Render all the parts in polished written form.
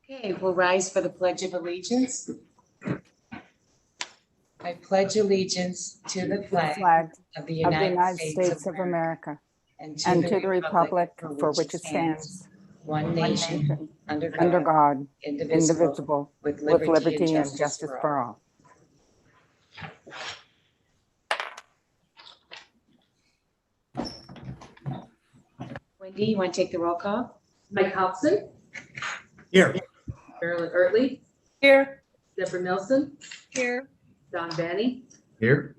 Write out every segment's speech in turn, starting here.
Okay, we'll rise for the Pledge of Allegiance. I pledge allegiance to the flag of the United States of America and to the republic for which it stands, one nation, under God, indivisible, with liberty and justice for all. Wendy, you want to take the roll call? Mike Hobson. Here. Marilyn Ertley. Here. Deborah Nelson. Here. Don Vanny. Here.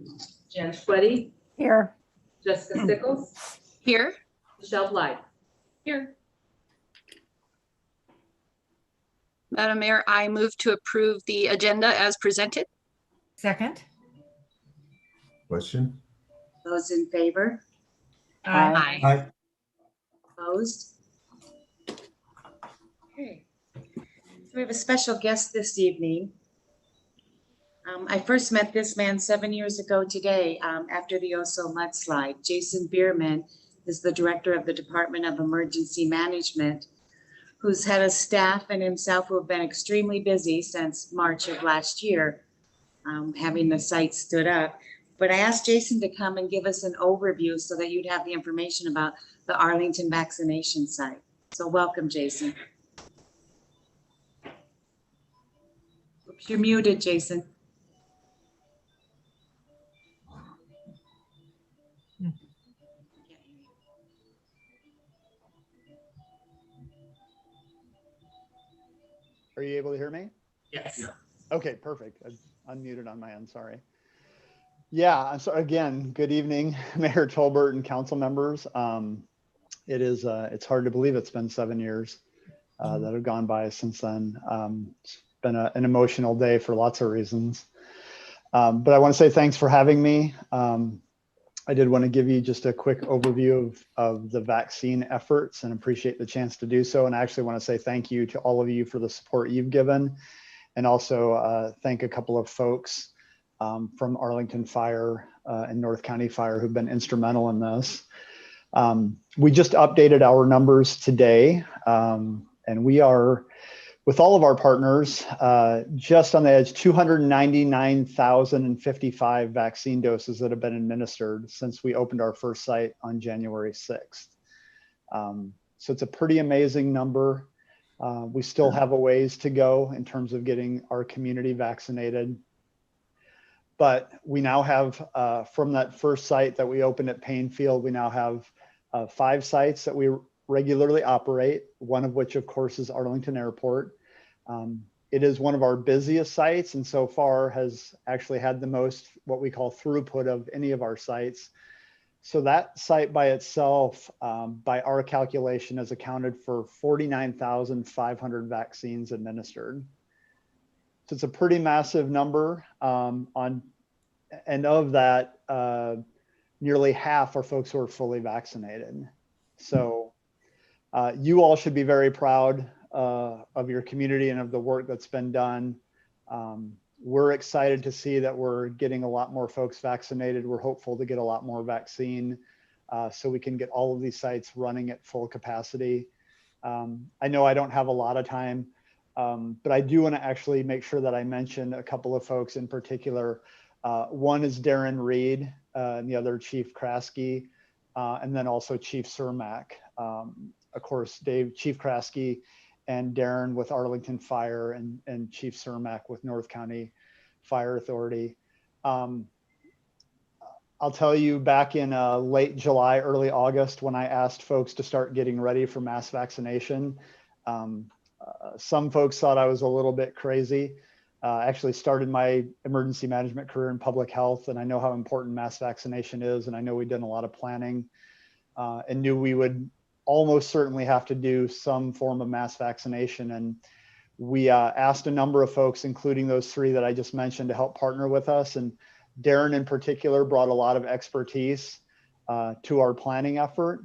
Jan Schweddy. Here. Jessica Stickles. Here. Michelle Blythe. Here. Madam Mayor, I move to approve the agenda as presented. Second. Question? Those in favor? Aye. Aye. Opposed? Okay. So we have a special guest this evening. I first met this man 7 years ago today after the Oso mudslide. Jason Bierman is the director of the Department of Emergency Management, who's had a staff and himself who have been extremely busy since March of last year, having the site stood up. But I asked Jason to come and give us an overview so that you'd have the information about the Arlington vaccination site. So welcome, Jason. Oops, you're muted, Jason. Are you able to hear me? Yes. Okay, perfect. I unmuted on my end, sorry. Yeah, I'm sorry again. Good evening, Mayor Tolbert and council members. It's hard to believe it's been 7 years that have gone by since then. It's been an emotional day for lots of reasons. But I want to say thanks for having me. I did want to give you just a quick overview of the vaccine efforts and appreciate the chance to do so. And I actually want to say thank you to all of you for the support you've given, and also thank a couple of folks from Arlington Fire and North County Fire who've been instrumental in this. We just updated our numbers today, and we are, with all of our partners, just on the edge, 299,055 vaccine doses that have been administered since we opened our first site on January 6th. So it's a pretty amazing number. We still have a ways to go in terms of getting our community vaccinated. But we now have, from that first site that we opened at Paynefield, we now have 5 sites that we regularly operate, one of which, of course, is Arlington Airport. It is one of our busiest sites, and so far has actually had the most, what we call, throughput of any of our sites. So that site by itself, by our calculation, has accounted for 49,500 vaccines administered. So it's a pretty massive number. And of that, nearly half are folks who are fully vaccinated. So you all should be very proud of your community and of the work that's been done. We're excited to see that we're getting a lot more folks vaccinated. We're hopeful to get a lot more vaccine so we can get all of these sites running at full capacity. I know I don't have a lot of time, but I do want to actually make sure that I mention a couple of folks in particular. One is Darren Reed, and the other Chief Kraske, and then also Chief Cermak. Of course, Chief Kraske and Darren with Arlington Fire, and Chief Cermak with North County Fire Authority. I'll tell you, back in late July, early August, when I asked folks to start getting ready for mass vaccination, some folks thought I was a little bit crazy. I actually started my emergency management career in public health, and I know how important mass vaccination is, and I know we did a lot of planning and knew we would almost certainly have to do some form of mass vaccination. And we asked a number of folks, including those 3 that I just mentioned, to help partner with us. And Darren in particular brought a lot of expertise to our planning effort.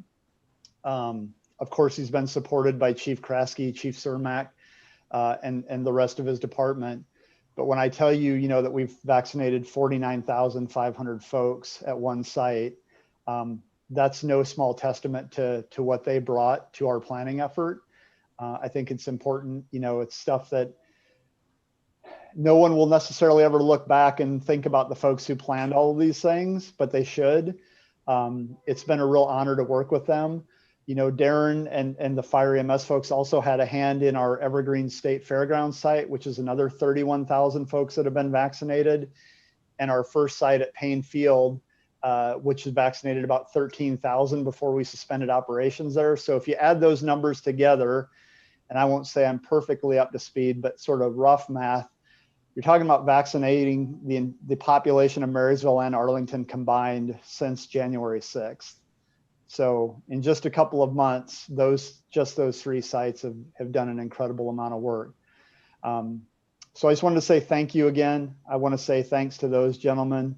Of course, he's been supported by Chief Kraske, Chief Cermak, and the rest of his department. But when I tell you, that we've vaccinated 49,500 folks at one site, that's no small testament to what they brought to our planning effort. I think it's important. It's stuff that no one will necessarily ever look back and think about the folks who planned all of these things, but they should. It's been a real honor to work with them. Darren and the Fire EMS folks also had a hand in our Evergreen State Fairgrounds site, which is another 31,000 folks that have been vaccinated. And our first site at Payne Field, which has vaccinated about 13,000 before we suspended operations there. So if you add those numbers together, and I won't say I'm perfectly up to speed, but sort of rough math, you're talking about vaccinating the population of Marysville and Arlington combined since January 6th. So in just a couple of months, those three sites have done an incredible amount of work. So I just wanted to say thank you again. I want to say thanks to those gentlemen.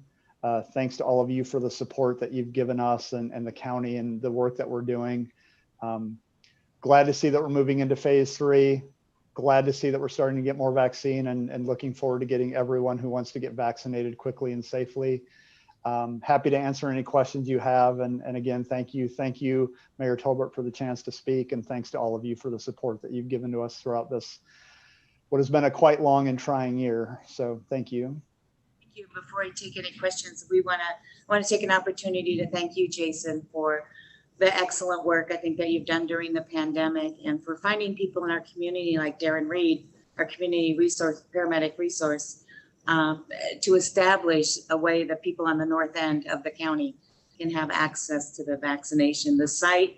Thanks to all of you for the support that you've given us and the county and the work that we're doing. Glad to see that we're moving into phase 3. Glad to see that we're starting to get more vaccine and looking forward to getting everyone who wants to get vaccinated quickly and safely. Happy to answer any questions you have. And again, thank you, Mayor Tolbert, for the chance to speak. And thanks to all of you for the support that you've given to us throughout this, what has been a quite long and trying year. So thank you. Thank you. Before I take any questions, we want to take an opportunity to thank you, Jason, for the excellent work I think that you've done during the pandemic and for finding people in our community like Darren Reed, our community resource, paramedic resource, to establish a way that people on the north end of the county can have access to the vaccination. The site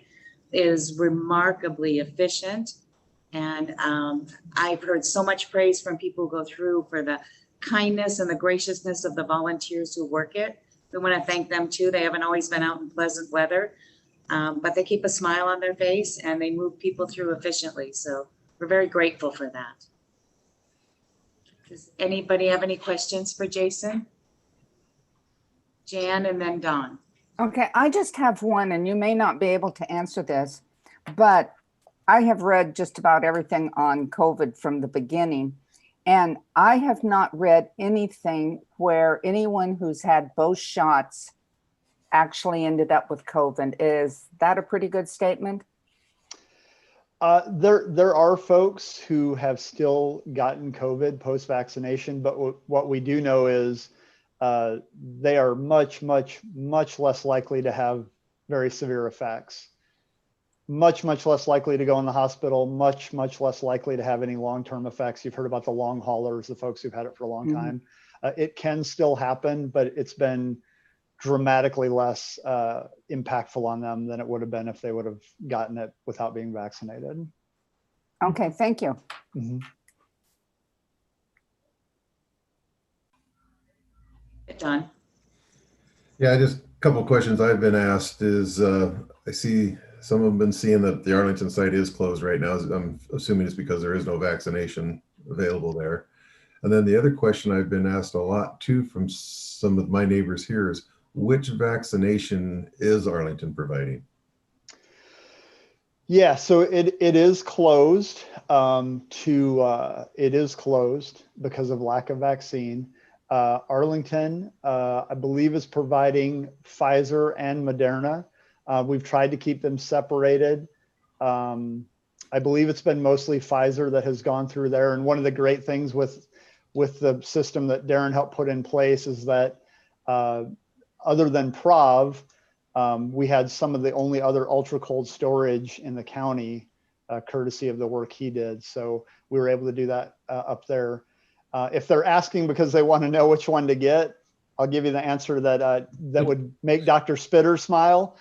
is remarkably efficient. And I've heard so much praise from people who go through for the kindness and the graciousness of the volunteers who work it. We want to thank them too. They haven't always been out in pleasant weather, but they keep a smile on their face and they move people through efficiently. So we're very grateful for that. Does anybody have any questions for Jason? Jan and then Dawn. Okay, I just have one, and you may not be able to answer this, but I have read just about everything on COVID from the beginning, and I have not read anything where anyone who's had both shots actually ended up with COVID. Is that a pretty good statement? There are folks who have still gotten COVID post-vaccination, but what we do know is they are much less likely to have very severe effects. Much less likely to go in the hospital, much less likely to have any long-term effects. You've heard about the long haulers, the folks who've had it for a long time. It can still happen, but it's been dramatically less impactful on them than it would have been if they would have gotten it without being vaccinated. Okay, thank you. Dawn. Yeah, just a couple of questions I've been asked is I see some have been seeing that the Arlington site is closed right now. I'm assuming it's because there is no vaccination available there. And then the other question I've been asked a lot too from some of my neighbors here is, which vaccination is Arlington providing? Yeah, so it is closed it is closed because of lack of vaccine. Arlington, I believe, is providing Pfizer and Moderna. We've tried to keep them separated. I believe it's been mostly Pfizer that has gone through there. And one of the great things with the system that Darren helped put in place is that other than Prov, we had some of the only other ultra cold storage in the county, courtesy of the work he did. So we were able to do that up there. If they're asking because they want to know which one to get, I'll give you the answer that would make Dr. Spitter smile.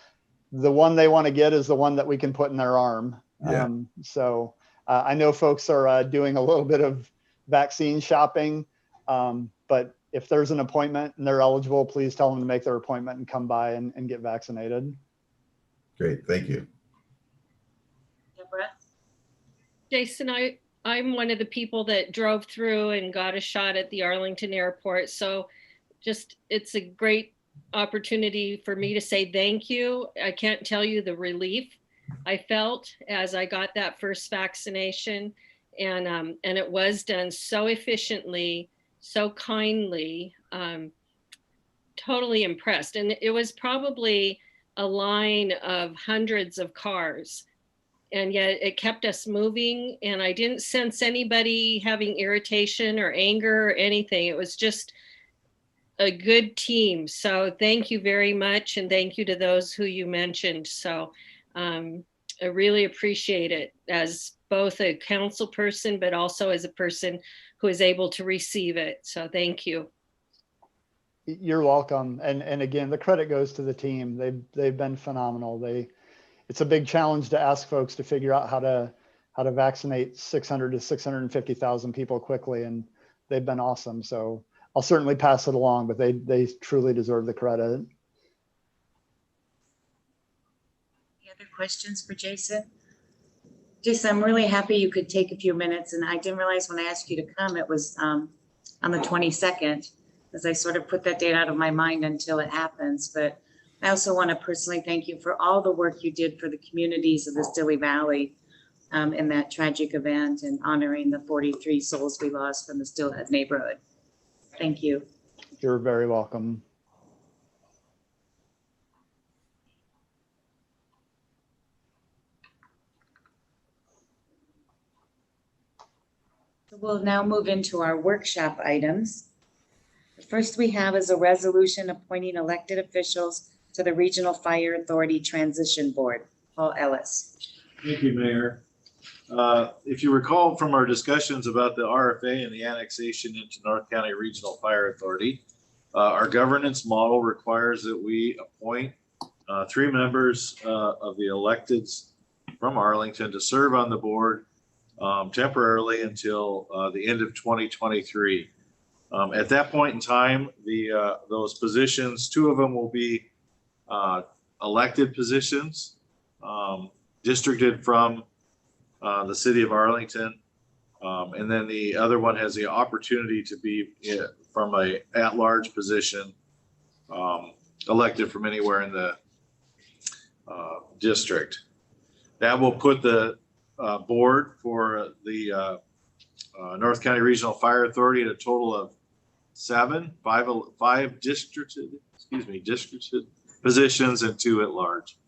The one they want to get is the one that we can put in their arm. Yeah. So I know folks are doing a little bit of vaccine shopping, but if there's an appointment and they're eligible, please tell them to make their appointment and come by and get vaccinated. Great, thank you. Deborah? Jason, I'm one of the people that drove through and got a shot at the Arlington airport. So it's a great opportunity for me to say thank you. I can't tell you the relief I felt as I got that first vaccination. And it was done so efficiently, so kindly, totally impressed. And it was probably a line of hundreds of cars and yet it kept us moving. And I didn't sense anybody having irritation or anger or anything. It was just a good team. So thank you very much. And thank you to those who you mentioned. So I really appreciate it as both a council person, but also as a person who is able to receive it. So thank you. You're welcome. And again, the credit goes to the team. They've been phenomenal. It's a big challenge to ask folks to figure out how to vaccinate 600 to 650,000 people quickly, and they've been awesome. So I'll certainly pass it along, but they truly deserve the credit. Any other questions for Jason? Jason, I'm really happy you could take a few minutes, and I didn't realize when I asked you to come, it was on the 22nd, as I sort of put that date out of my mind until it happens. But I also want to personally thank you for all the work you did for the communities of the Dilley Valley in that tragic event, and honoring the 43 souls we lost from the Stillhead neighborhood. Thank you. You're very welcome. So we'll now move into our workshop items. The first we have is a resolution appointing elected officials to the Regional Fire Authority Transition Board. Paul Ellis. Thank you, Mayor. If you recall from our discussions about the RFA and the annexation into North County Regional Fire Authority, our governance model requires that we appoint 3 members of the electeds from Arlington to serve on the board temporarily until the end of 2023. At that point in time, those positions, 2 of them will be elected positions, districted from the city of Arlington. And then the other one has the opportunity to be from a at-large position, elected from anywhere in the district. That will put the board for the North County Regional Fire Authority at a total of 5 districted positions and 2 at large.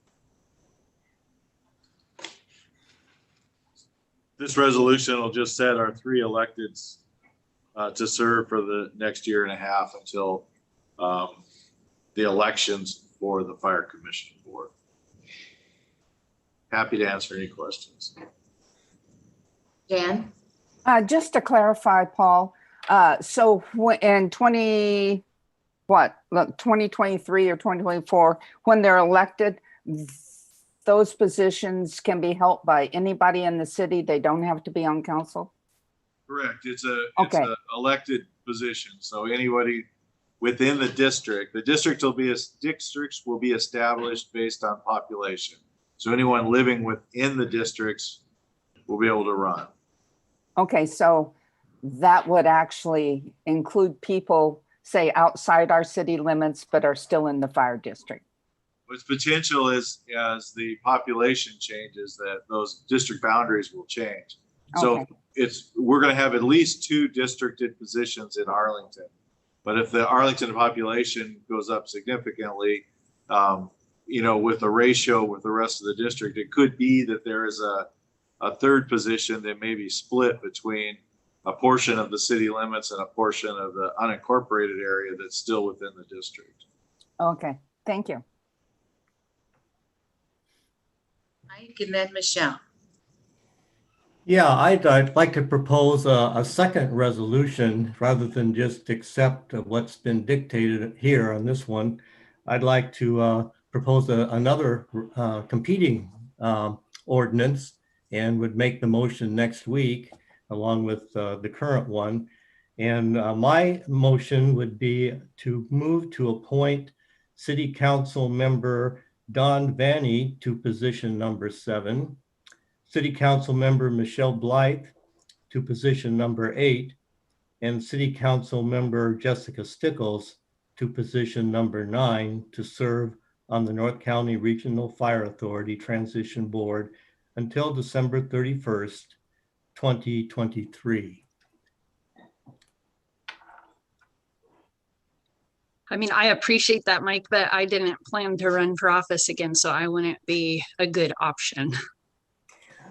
This resolution will just set our 3 electeds to serve for the next year and a half until the elections for the Fire Commission Board. Happy to answer any questions. Dan? Just to clarify, Paul, so in 2023 or 2024, when they're elected, those positions can be held by anybody in the city. They don't have to be on council? Correct. It's a elected position. So anybody within the district districts will be established based on population. So anyone living within the districts will be able to run. Okay, so that would actually include people, say, outside our city limits, but are still in the fire district. Its potential is, as the population changes, that those district boundaries will change. So we're going to have at least 2 districted positions in Arlington. But if the Arlington population goes up significantly, with the ratio with the rest of the district, it could be that there is a 3rd position that may be split between a portion of the city limits and a portion of the unincorporated area that's still within the district. Okay, thank you. Mike and then Michelle. Yeah, I'd like to propose a second resolution rather than just accept what's been dictated here on this one. I'd like to propose another competing ordinance, and would make the motion next week along with the current one. And my motion would be to move to appoint City Council member Don Vanny to position number 7, City Council member Michelle Blythe to position number 8, and City Council member Jessica Stickles to position number 9 to serve on the North County Regional Fire Authority Transition Board until December 31st, 2023. I mean, I appreciate that, Mike, but I didn't plan to run for office again, so I wouldn't be a good option.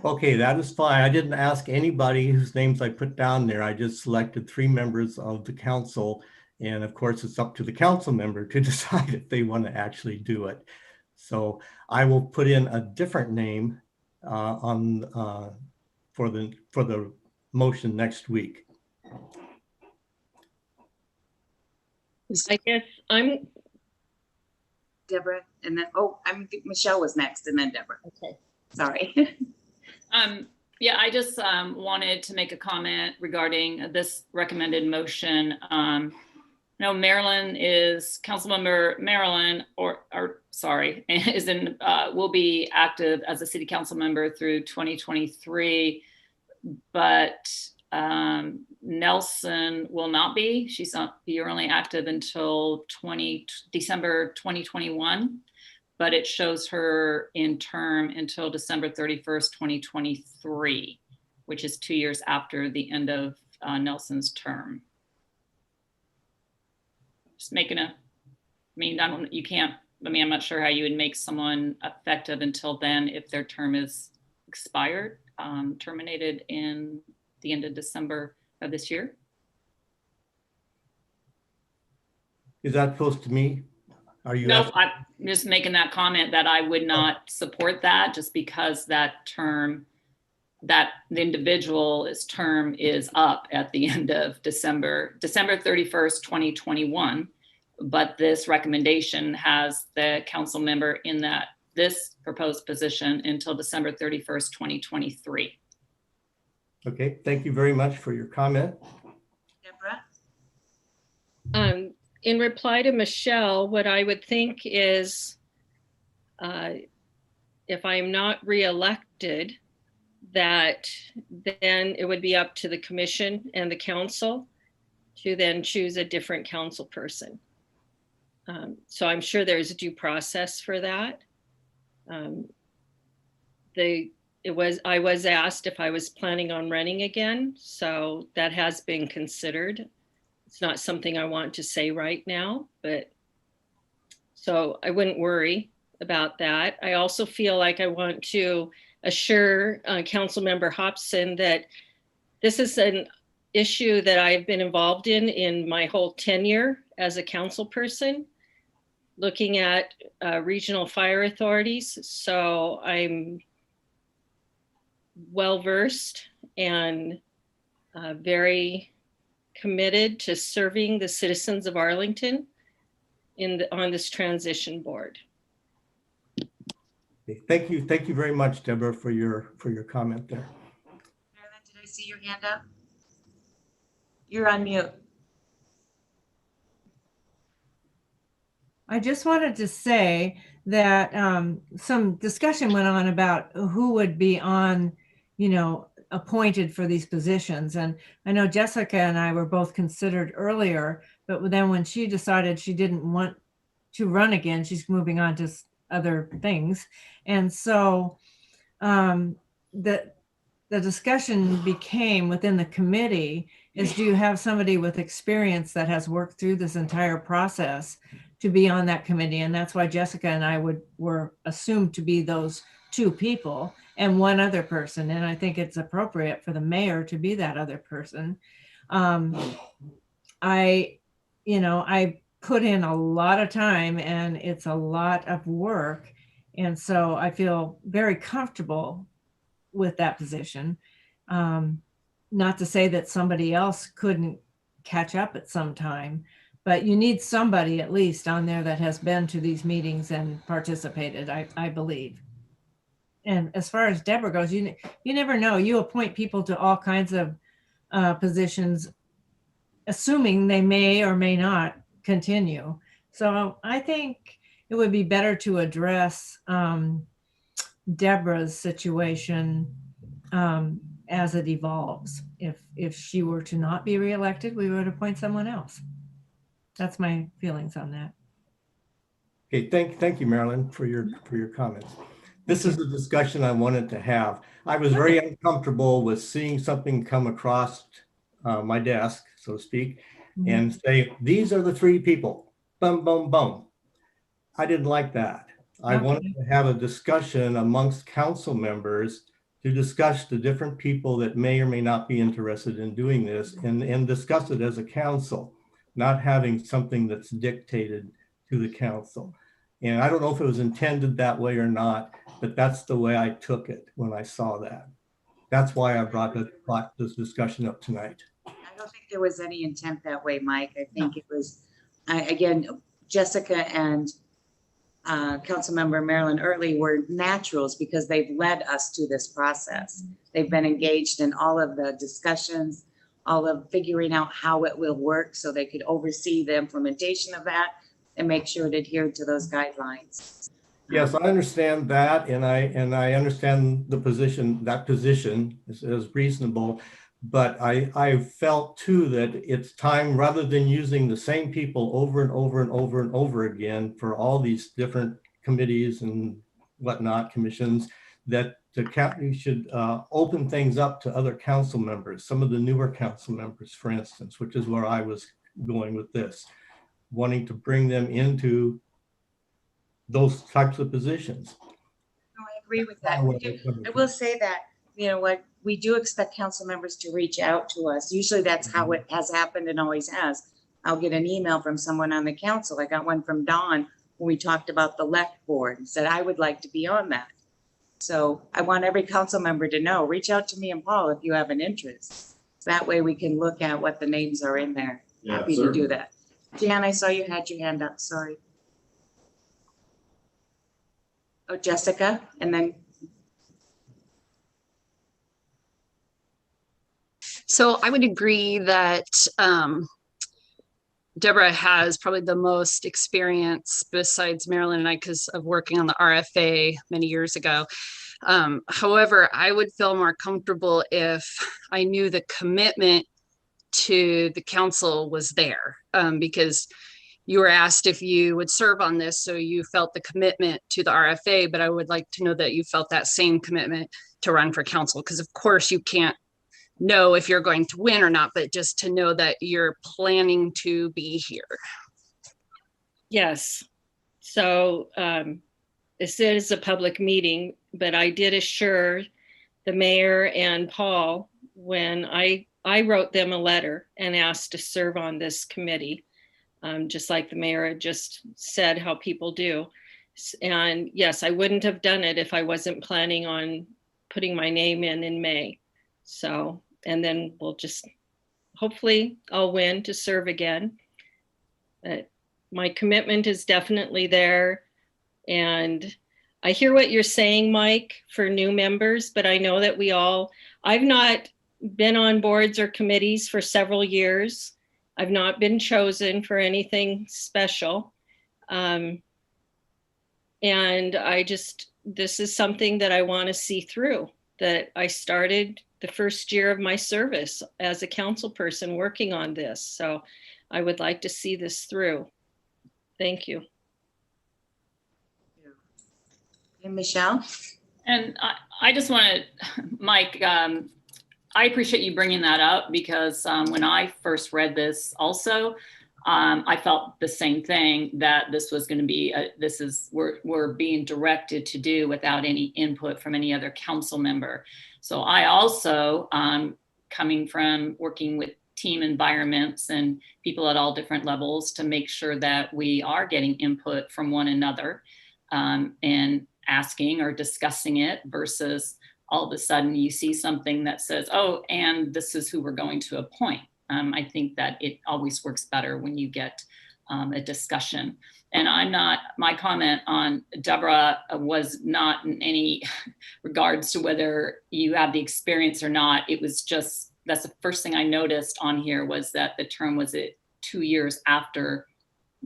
Okay, that is fine. I didn't ask anybody whose names I put down there. I just selected 3 members of the council. And of course, it's up to the council member to decide if they want to actually do it. So I will put in a different name for the motion next week. I guess I'm, Deborah, and then, Michelle was next, and then Deborah. okay. Sorry. Yeah, I just wanted to make a comment regarding this recommended motion. No, Marilyn is Councilmember Marilyn, will be active as a city council member through 2023, but Nelson will not be. She's not be only active until December 2021. But it shows her in term until December 31st, 2023, which is 2 years after the end of Nelson's term. Just making I'm not sure how you would make someone effective until then if their term is expired, terminated in the end of December of this year. Is that supposed to me? Are you? No, I'm just making that comment that I would not support that just because that term, that the individual's term is up at the end of December 31st, 2021. But this recommendation has the council member in this proposed position until December 31st, 2023. Okay, thank you very much for your comment. Deborah? In reply to Michelle, what I would think is if I'm not reelected, that then it would be up to the commission and the council to then choose a different council person. So I'm sure there's a due process for that. I was asked if I was planning on running again, so that has been considered. It's not something I want to say right now, but so I wouldn't worry about that. I also feel like I want to assure Councilmember Hobson that this is an issue that I've been involved in my whole tenure as a council person, looking at regional fire authorities. So I'm well-versed and very committed to serving the citizens of Arlington on this transition board. Thank you very much, Deborah, for your comment there. Marilyn, did I see your hand up? You're on mute. I just wanted to say that some discussion went on about who would be on, appointed for these positions. And I know Jessica and I were both considered earlier, but then when she decided she didn't want to run again, she's moving on to other things. And so the discussion became within the committee is, do you have somebody with experience that has worked through this entire process to be on that committee? And that's why Jessica and I were assumed to be those 2 people and 1 other person. And I think it's appropriate for the mayor to be that other person. I put in a lot of time and it's a lot of work. And so I feel very comfortable with that position. Not to say that somebody else couldn't catch up at some time, but you need somebody at least on there that has been to these meetings and participated, I believe. And as far as Deborah goes, you never know. You appoint people to all kinds of positions, assuming they may or may not continue. So I think it would be better to address Deborah's situation as it evolves. If she were to not be reelected, we would appoint someone else. That's my feelings on that. Okay, thank you, Marilyn, for your comments. This is the discussion I wanted to have. I was very uncomfortable with seeing something come across my desk, so to speak, and say, these are the 3 people, boom, boom, boom. I didn't like that. I wanted to have a discussion amongst council members to discuss the different people that may or may not be interested in doing this and discuss it as a council, not having something that's dictated to the council. And I don't know if it was intended that way or not, but that's the way I took it when I saw that. That's why I brought this discussion up tonight. I don't think there was any intent that way, Mike. I think it was, again, Jessica and Councilmember Marilyn Early were naturals because they've led us to this process. They've been engaged in all of the discussions, all of figuring out how it will work so they could oversee the implementation of that and make sure it adhered to those guidelines. Yes, I understand that, and I understand the position. That position is reasonable, but I felt too that it's time, rather than using the same people over and over and over and over again for all these different committees and whatnot, commissions, that the county should open things up to other council members, some of the newer council members, for instance, which is where I was going with this, wanting to bring them into those types of positions. No, I agree with that. I will say that, you know what, we do expect council members to reach out to us. Usually that's how it has happened and always has. I'll get an email from someone on the council. I got one from Dawn when we talked about the LEC board and said, I would like to be on that. So I want every council member to know, reach out to me and Paul if you have an interest. That way we can look at what the names are in there. Yeah, Happy to do that. Jan, I saw you had your hand up, sorry. Oh, Jessica, and then. So I would agree that Deborah has probably the most experience besides Marilyn and I because of working on the RFA many years ago. However, I would feel more comfortable if I knew the commitment to the council was there, because you were asked if you would serve on this, so you felt the commitment to the RFA, but I would like to know that you felt that same commitment to run for council, because of course you can't know if you're going to win or not, but just to know that you're planning to be here. Yes. So this is a public meeting, but I did assure the mayor and Paul when I wrote them a letter and asked to serve on this committee. Just like the mayor had just said how people do. And yes, I wouldn't have done it if I wasn't planning on putting my name in May. So, and then we'll just, hopefully I'll win to serve again. My commitment is definitely there. And I hear what you're saying, Mike, for new members, but I know that I've not been on boards or committees for several years. I've not been chosen for anything special. And this is something that I want to see through, that I started the first year of my service as a council person working on this. So I would like to see this through. Thank you. And Michelle? And I just want to, Mike, I appreciate you bringing that up because when I first read this also, I felt the same thing, that this was going to be, we're being directed to do without any input from any other council member. So I also, coming from working with team environments and people at all different levels to make sure that we are getting input from one another and asking or discussing it versus all of a sudden you see something that says, oh, and this is who we're going to appoint. I think that it always works better when you get a discussion. And my comment on Deborah was not in any regards to whether you have the experience or not. It was just, that's the first thing I noticed on here was that the term was 2 years after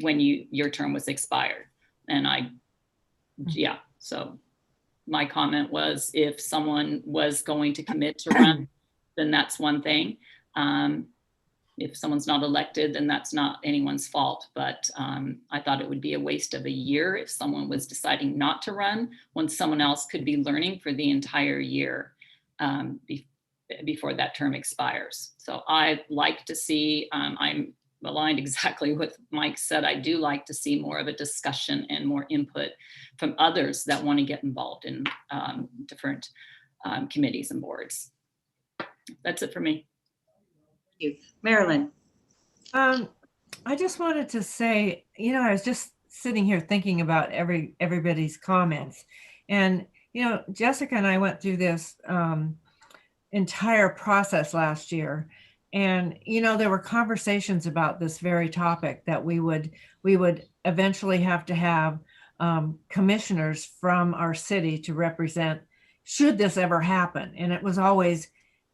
when your term was expired. And yeah, so my comment was if someone was going to commit to run, then that's one thing. If someone's not elected, then that's not anyone's fault. But I thought it would be a waste of a year if someone was deciding not to run when someone else could be learning for the entire year before that term expires. So I'd like to see, I'm aligned exactly with Mike said, I do like to see more of a discussion and more input from others that want to get involved in different committees and boards. That's it for me. Marilyn. I just wanted to say, I was just sitting here thinking about everybody's comments, and Jessica and I went through this entire process last year, and there were conversations about this very topic, that we would eventually have to have commissioners from our city to represent should this ever happen. And it was always,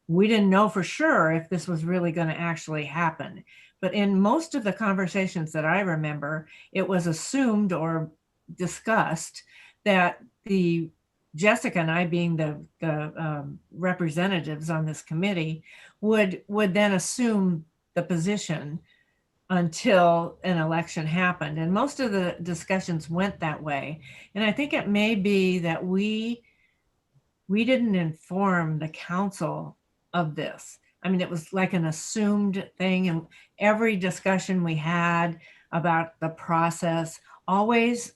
we didn't know for sure if this was really going to actually happen. But in most of the conversations that I remember, it was assumed or discussed that Jessica and I, being the representatives on this committee, would then assume the position until an election happened. And most of the discussions went that way. And I think it may be that we didn't inform the council of this. I mean, it was like an assumed thing, and every discussion we had about the process always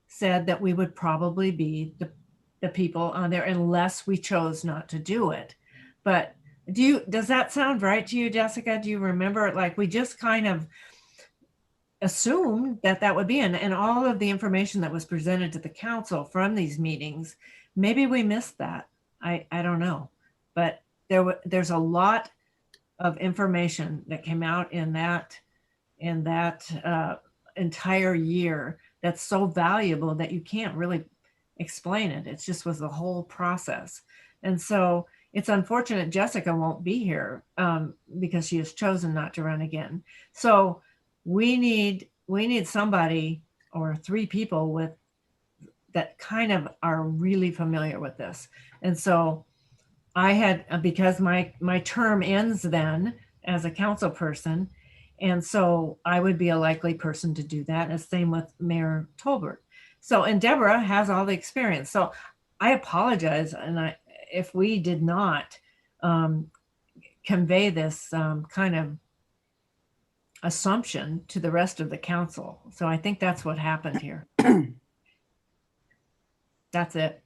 said that we would probably be the people on there unless we chose not to do it. But does that sound right to you, Jessica? Do you remember, like, we just kind of assumed that would be, and all of the information that was presented to the council from these meetings, maybe we missed that. I don't know, but there's a lot of information that came out in that entire year that's so valuable that you can't really explain it. It just was the whole process. And so it's unfortunate Jessica won't be here because she has chosen not to run again. So we need somebody or three people that kind of are really familiar with this. And so I had, because my term ends then as a council person, and so I would be a likely person to do that. And same with Mayor Tolbert. So, and Deborah has all the experience. So I apologize, and if we did not convey this kind of assumption to the rest of the council. So I think that's what happened here. That's it.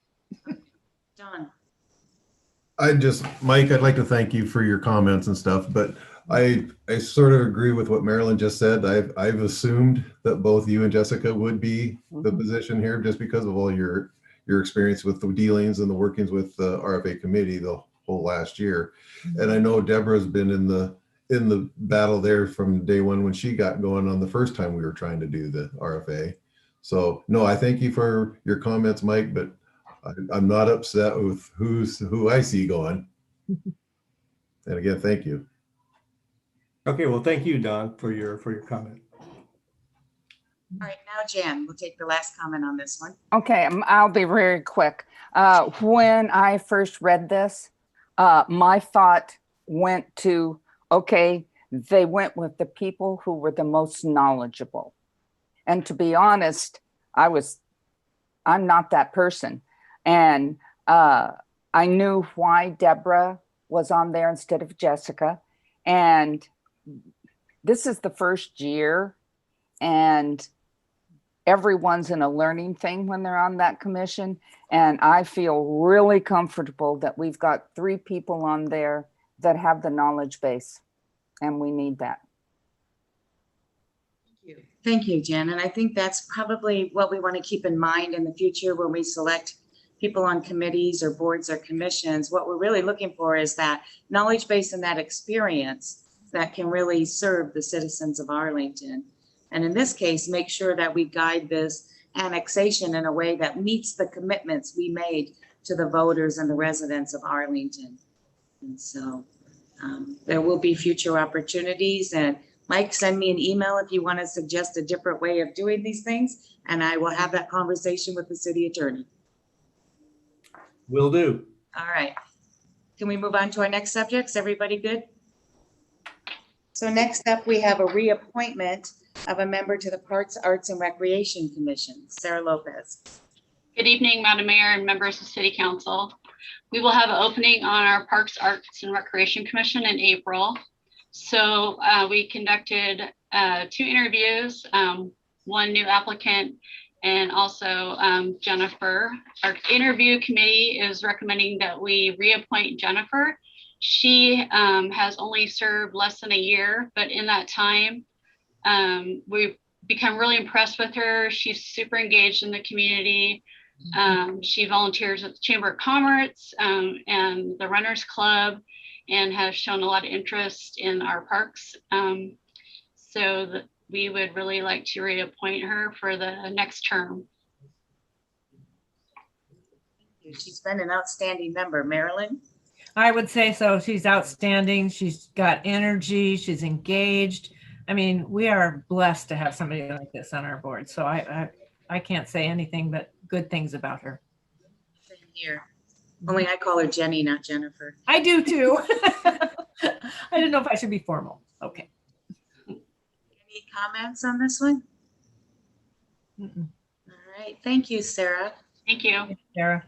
John. Mike, I'd like to thank you for your comments and stuff, but I sort of agree with what Marilyn just said. I've assumed that both you and Jessica would be the position here just because of all your experience with the dealings and the workings with the RFA committee the whole last year. And I know Deborah's been in the battle there from day one when she got going on the first time we were trying to do the RFA. So no, I thank you for your comments, Mike, but I'm not upset with who I see going. And again, thank you. Okay, well, thank you, Don, for your comment. All right, now Jan, we'll take the last comment on this one. Okay, I'll be very quick. When I first read this, my thought went to, okay, they went with the people who were the most knowledgeable. And to be honest, I'm not that person. And I knew why Deborah was on there instead of Jessica. And this is the first year, and everyone's in a learning thing when they're on that commission. And I feel really comfortable that we've got three people on there that have the knowledge base, and we need that. Thank you, Jen. And I think that's probably what we want to keep in mind in the future when we select people on committees or boards or commissions. What we're really looking for is that knowledge base and that experience that can really serve the citizens of Arlington. And in this case, make sure that we guide this annexation in a way that meets the commitments we made to the voters and the residents of Arlington. And so there will be future opportunities. And Mike, send me an email if you want to suggest a different way of doing these things, and I will have that conversation with the city attorney. Will do. All right. Can we move on to our next subjects? Everybody good? So next up, we have a reappointment of a member to the Parks, Arts, and Recreation Commission, Sarah Lopez. Good evening, Madam Mayor and members of City Council. We will have an opening on our Parks, Arts, and Recreation Commission in April. So we conducted 2 interviews, 1 new applicant and also Jennifer. Our interview committee is recommending that we reappoint Jennifer. She has only served less than a year, but in that time, we've become really impressed with her. She's super engaged in the community. She volunteers at the Chamber of Commerce and the Runners Club, and has shown a lot of interest in our parks. So we would really like to reappoint her for the next term. She's been an outstanding member. Marilyn? I would say so. She's outstanding. She's got energy. She's engaged. I mean, we are blessed to have somebody like this on our board. So I can't say anything but good things about her. Same here. Only I call her Jenny, not Jennifer. I do too. I didn't know if I should be formal. Okay. Any comments on this one? Mm-mm. All right. Thank you, Sarah. Thank you. Thanks, Sarah.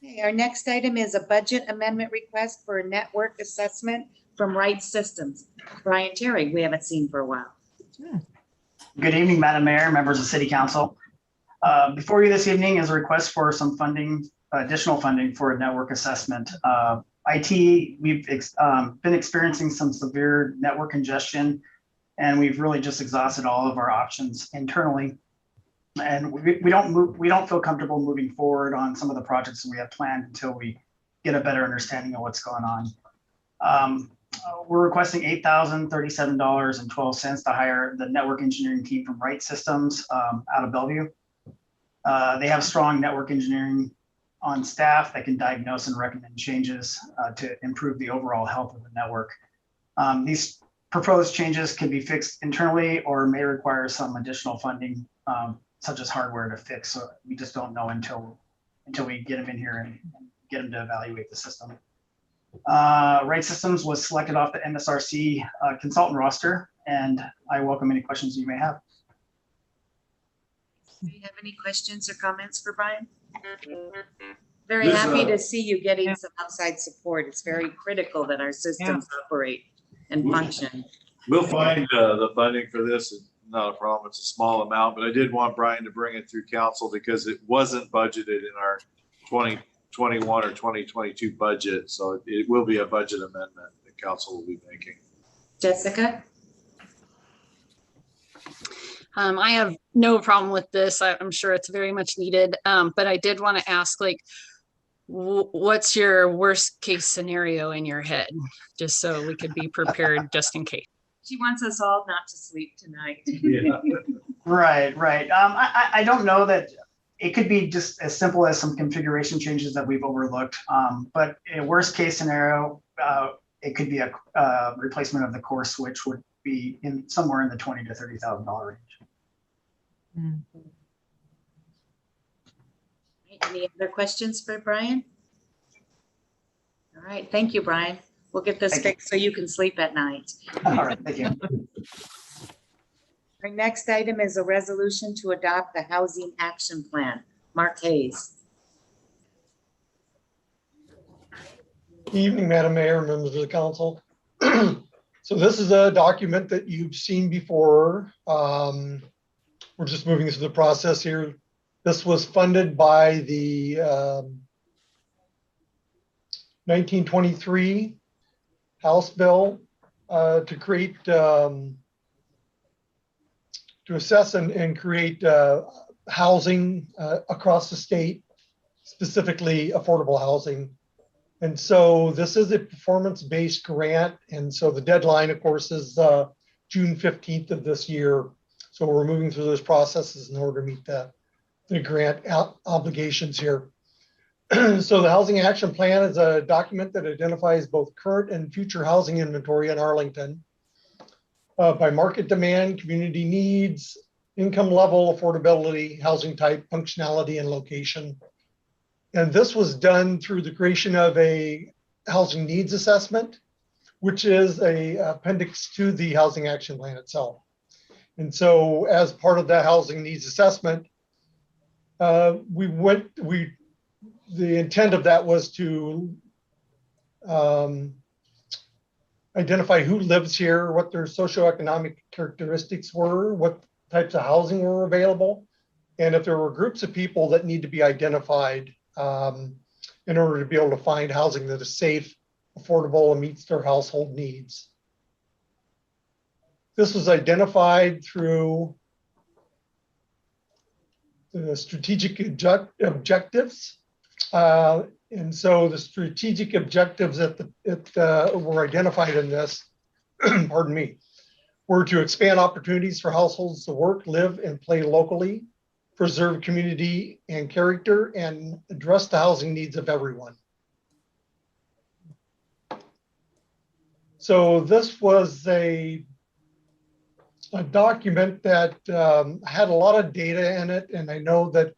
Okay, our next item is a budget amendment request for a network assessment from Wright Systems. Brian Terry, we haven't seen for a while. Good evening, Madam Mayor, members of City Council. Before you this evening is a request for some funding, additional funding for a network assessment. IT, we've been experiencing some severe network congestion, and we've really just exhausted all of our options internally. And we don't feel comfortable moving forward on some of the projects that we have planned until we get a better understanding of what's going on. We're requesting $8,037.12 to hire the network engineering team from Wright Systems out of Bellevue. They have strong network engineering on staff that can diagnose and recommend changes to improve the overall health of the network. These proposed changes can be fixed internally or may require some additional funding, such as hardware to fix. So we just don't know until we get them in here and get them to evaluate the system. Wright Systems was selected off the MSRC consultant roster, and I welcome any questions you may have. Do you have any questions or comments for Brian? Very This, happy to see you getting some outside support. It's very critical that our systems operate and function. We'll find the funding for this. It's not a problem. It's a small amount, but I did want Brian to bring it through council because it wasn't budgeted in our 2021 or 2022 budget. So it will be a budget amendment that council will be making. Jessica? I have no problem with this. I'm sure it's very much needed. But I did want to ask, like, what's your worst case scenario in your head? Just so we could be prepared just in case. She wants us all not to sleep tonight. Yeah. Right. I don't know that it could be just as simple as some configuration changes that we've overlooked. But in a worst case scenario, it could be a replacement of the core switch would be in somewhere in the $20,000 to $30,000 range. Any other questions for Brian? All right, thank you, Brian. We'll get this fixed so you can sleep at night. All right, thank you. Our next item is a resolution to adopt the Housing Action Plan. Mark Hayes. Good evening, Madam Mayor, members of the council. So this is a document that you've seen before. We're just moving through the process here. This was funded by the 1923 House bill to create, to assess and create housing across the state, specifically affordable housing. And so this is a performance-based grant. And so the deadline, of course, is June 15th of this year. So we're moving through those processes in order to meet the grant obligations here. So the Housing Action Plan is a document that identifies both current and future housing inventory in Arlington by market demand, community needs, income level, affordability, housing type, functionality, and location. And this was done through the creation of a housing needs assessment, which is an appendix to the Housing Action Plan itself. And so as part of that housing needs assessment, the intent of that was to identify who lives here, what their socioeconomic characteristics were, what types of housing were available, and if there were groups of people that need to be identified in order to be able to find housing that is safe, affordable, and meets their household needs. This was identified through the strategic objectives. And so the strategic objectives that were identified in this, pardon me, were to expand opportunities for households to work, live, and play locally, preserve community and character, and address the housing needs of everyone. So this was a document that had a lot of data in it, and I know that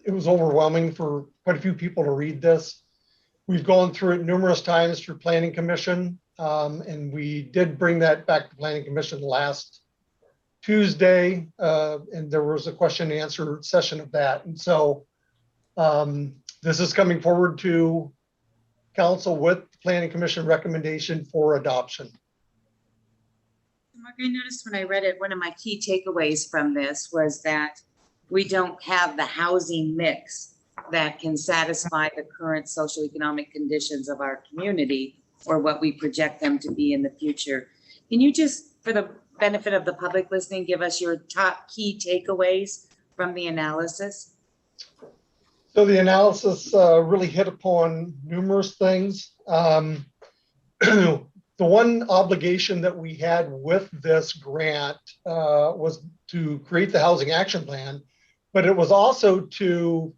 it was overwhelming for quite a few people to read this. We've gone through it numerous times through Planning Commission, and we did bring that back to Planning Commission last Tuesday, and there was a question and answer session of that. And so this is coming forward to council with Planning Commission recommendation for adoption. Mark, I noticed when I read it, one of my key takeaways from this was that we don't have the housing mix that can satisfy the current socioeconomic conditions of our community or what we project them to be in the future. Can you just, for the benefit of the public listening, give us your top key takeaways from the analysis? So the analysis really hit upon numerous things. The one obligation that we had with this grant was to create the housing action plan, but it was also to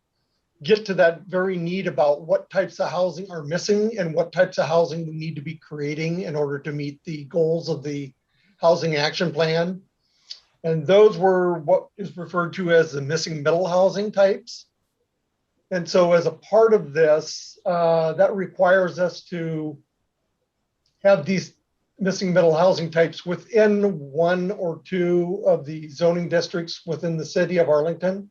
get to that very need about what types of housing are missing and what types of housing we need to be creating in order to meet the goals of the housing action plan. And those were what is referred to as the missing middle housing types. And so as a part of this, that requires us to have these missing middle housing types within one or two of the zoning districts within the city of Arlington.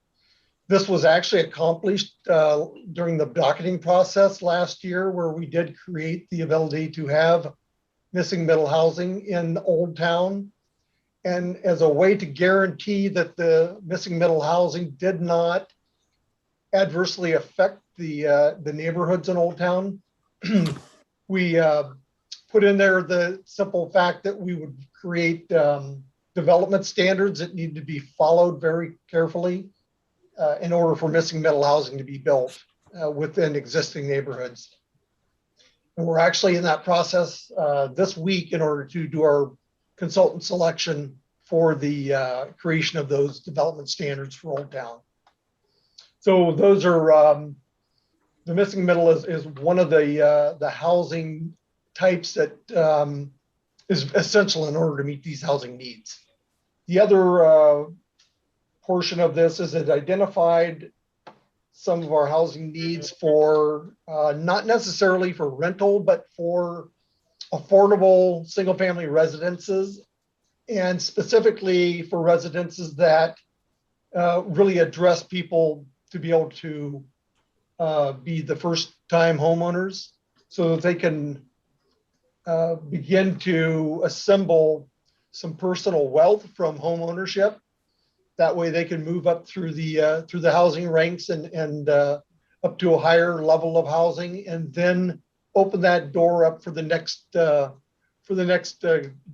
This was actually accomplished during the docketing process last year, where we did create the ability to have missing middle housing in Old Town. And as a way to guarantee that the missing middle housing did not adversely affect the neighborhoods in Old Town, we put in there the simple fact that we would create development standards that need to be followed very carefully in order for missing middle housing to be built within existing neighborhoods. And we're actually in that process this week in order to do our consultant selection for the creation of those development standards for Old Town. So those are, the missing middle is one of the housing types that is essential in order to meet these housing needs. The other portion of this is it identified some of our housing needs for not necessarily for rental, but for affordable single family residences, and specifically for residences that really address people to be able to be the first time homeowners so that they can begin to assemble some personal wealth from home ownership. That way they can move up through the housing ranks and up to a higher level of housing, and then open that door up for the next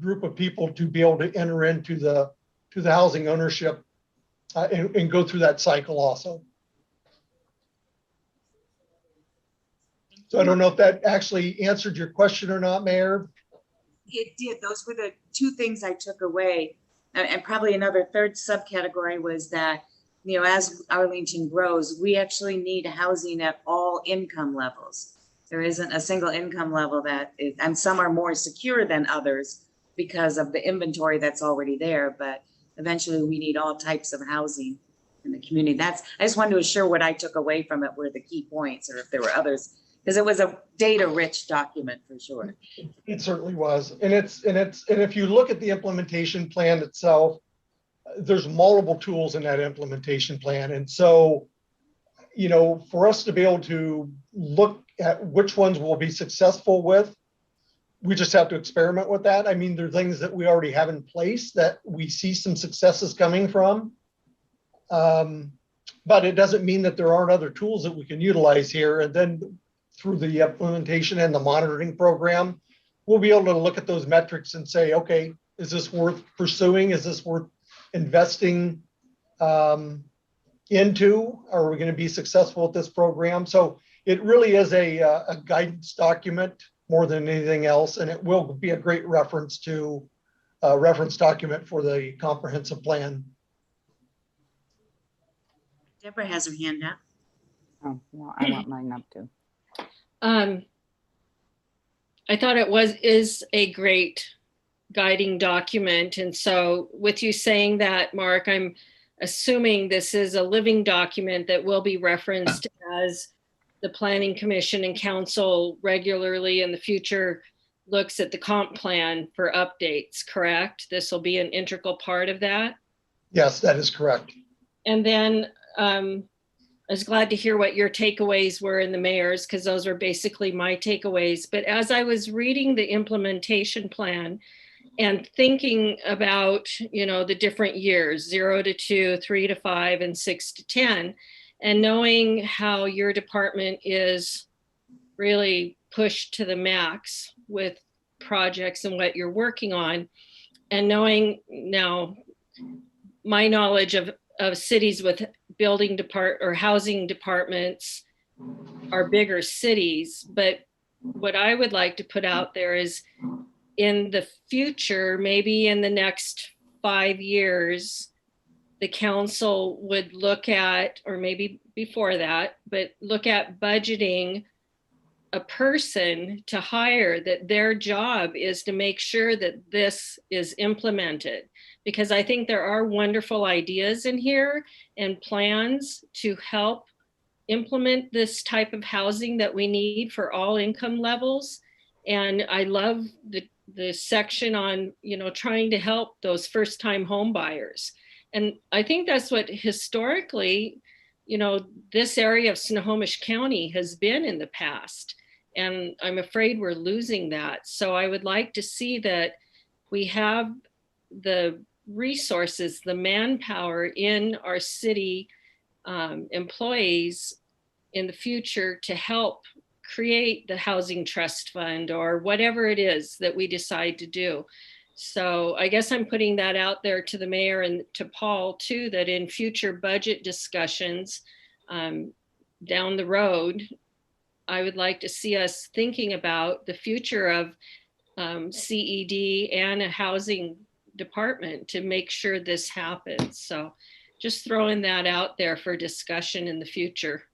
group of people to be able to enter into the housing ownership and go through that cycle also. So I don't know if that actually answered your question or not, Mayor. It did. Those were the two things I took away. And probably another third subcategory was that, you know, as Arlington grows, we actually need housing at all income levels. There isn't a single income level that is, and some are more secure than others because of the inventory that's already there. But eventually we need all types of housing in the community. I just wanted to assure what I took away from it were the key points, or if there were others, because it was a data-rich document for sure. It certainly was, and if you look at the implementation plan itself, there's multiple tools in that implementation plan, and so, you know, for us to be able to look at which ones we'll be successful with, we just have to experiment with that. I mean, there are things that we already have in place that we see some successes coming from. But it doesn't mean that there aren't other tools that we can utilize here. And then through the implementation and the monitoring program, we'll be able to look at those metrics and say, okay, is this worth pursuing? Is this worth investing into? Are we going to be successful with this program? So it really is a guidance document more than anything else, and it will be a great reference document for the comprehensive plan. Deborah has her hand up. Oh, no, I want mine up too. I thought is a great guiding document. And so with you saying that, Mark, I'm assuming this is a living document that will be referenced as the Planning Commission and Council regularly in the future looks at the comp plan for updates, correct? This will be an integral part of that? Yes, that is correct. And then I was glad to hear what your takeaways were in the mayor's, because those were basically my takeaways. But as I was reading the implementation plan and thinking about, the different years, 0 to 2, 3 to 5, and 6 to 10, and knowing how your department is really pushed to the max with projects and what you're working on, and knowing now my knowledge of cities with building or housing departments are bigger cities. But what I would like to put out there is in the future, maybe in the next 5 years, the council would look at, or maybe before that, but look at budgeting a person to hire that their job is to make sure that this is implemented. Because I think there are wonderful ideas in here and plans to help implement this type of housing that we need for all income levels. And I love the section on, trying to help those first-time home buyers. And I think that's what historically, this area of Snohomish County has been in the past. And I'm afraid we're losing that. So I would like to see that we have the resources, the manpower in our city employees in the future to help create the housing trust fund or whatever it is that we decide to do. So I guess I'm putting that out there to the mayor and to Paul too, that in future budget discussions down the road, I would like to see us thinking about the future of CED and a housing department to make sure this happens. So just throwing that out there for discussion in the future.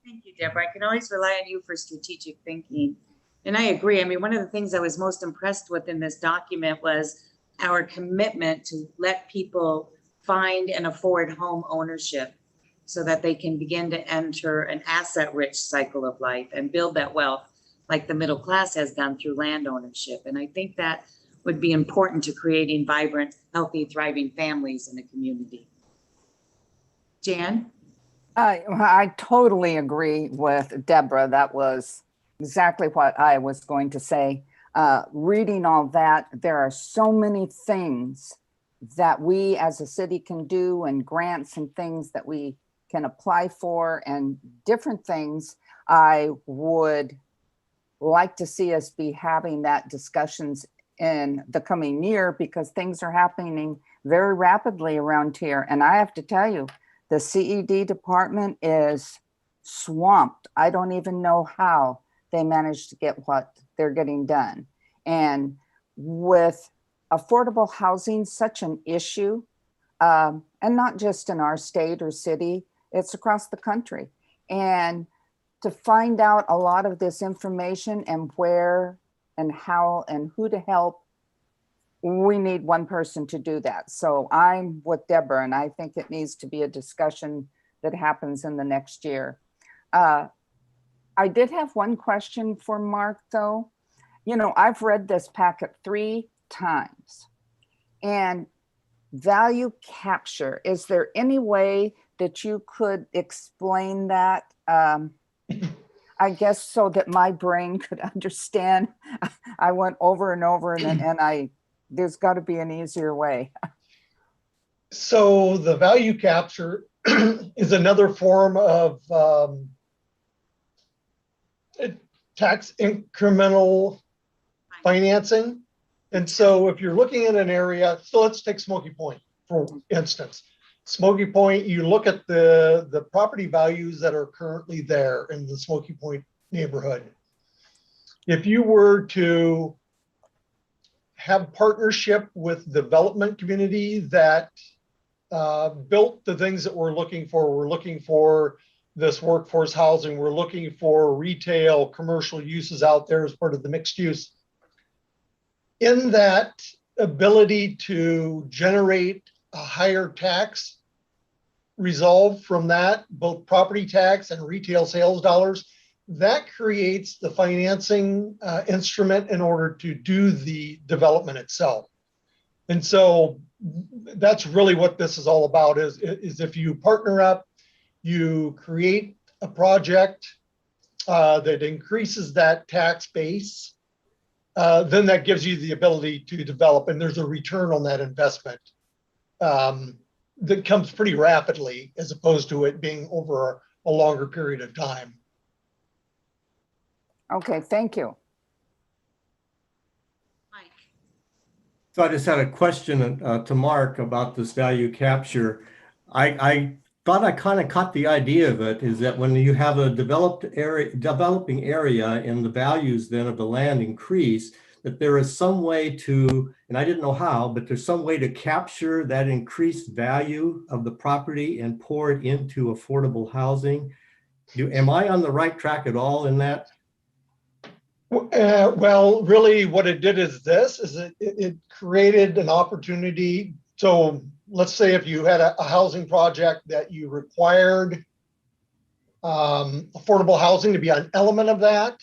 Thank you, Deborah. I can always rely on you for strategic thinking. And I agree. I mean, one of the things I was most impressed with in this document was our commitment to let people find and afford home ownership so that they can begin to enter an asset-rich cycle of life and build that wealth like the middle class has done through land ownership. And I think that would be important to creating vibrant, healthy, thriving families in a community. Jan? I totally agree with Deborah. That was exactly what I was going to say. Reading all that, there are so many things that we as a city can do, and grants and things that we can apply for, and different things. I would like to see us be having that discussions in the coming year, because things are happening very rapidly around here. And I have to tell you, the CED department is swamped. I don't even know how they managed to get what they're getting done. And with affordable housing such an issue, and not just in our state or city, it's across the country. And to find out a lot of this information and where and how and who to help, we need one person to do that. So I'm with Deborah, and I think it needs to be a discussion that happens in the next year. I did have one question for Mark, though. I've read this packet 3 times, and value capture, is there any way that you could explain that? I guess so that my brain could understand. I went over and over and there's got to be an easier way. So the value capture is another form of tax incremental financing. And so if you're looking at an area, so let's take Smoky Point, for instance. Smoky Point, you look at the property values that are currently there in the Smoky Point neighborhood. If you were to have partnership with development community that built the things that we're looking for this workforce housing, we're looking for retail, commercial uses out there as part of the mixed use. In that ability to generate a higher tax resolve from that, both property tax and retail sales dollars, that creates the financing instrument in order to do the development itself. And so that's really what this is all about is if you partner up, you create a project that increases that tax base, then that gives you the ability to develop, and there's a return on that investment that comes pretty rapidly as opposed to it being over a longer period of time. Okay, thank you. Mike. So I just had a question to Mark about this value capture. I thought I kind of caught the idea of it, is that when you have a developing area and the values then of the land increase, that there is some way to, and I didn't know how, but there's some way to capture that increased value of the property and pour it into affordable housing. Am I on the right track at all in that? Well, really what it did is it created an opportunity. So let's say if you had a housing project that you required affordable housing to be an element of that,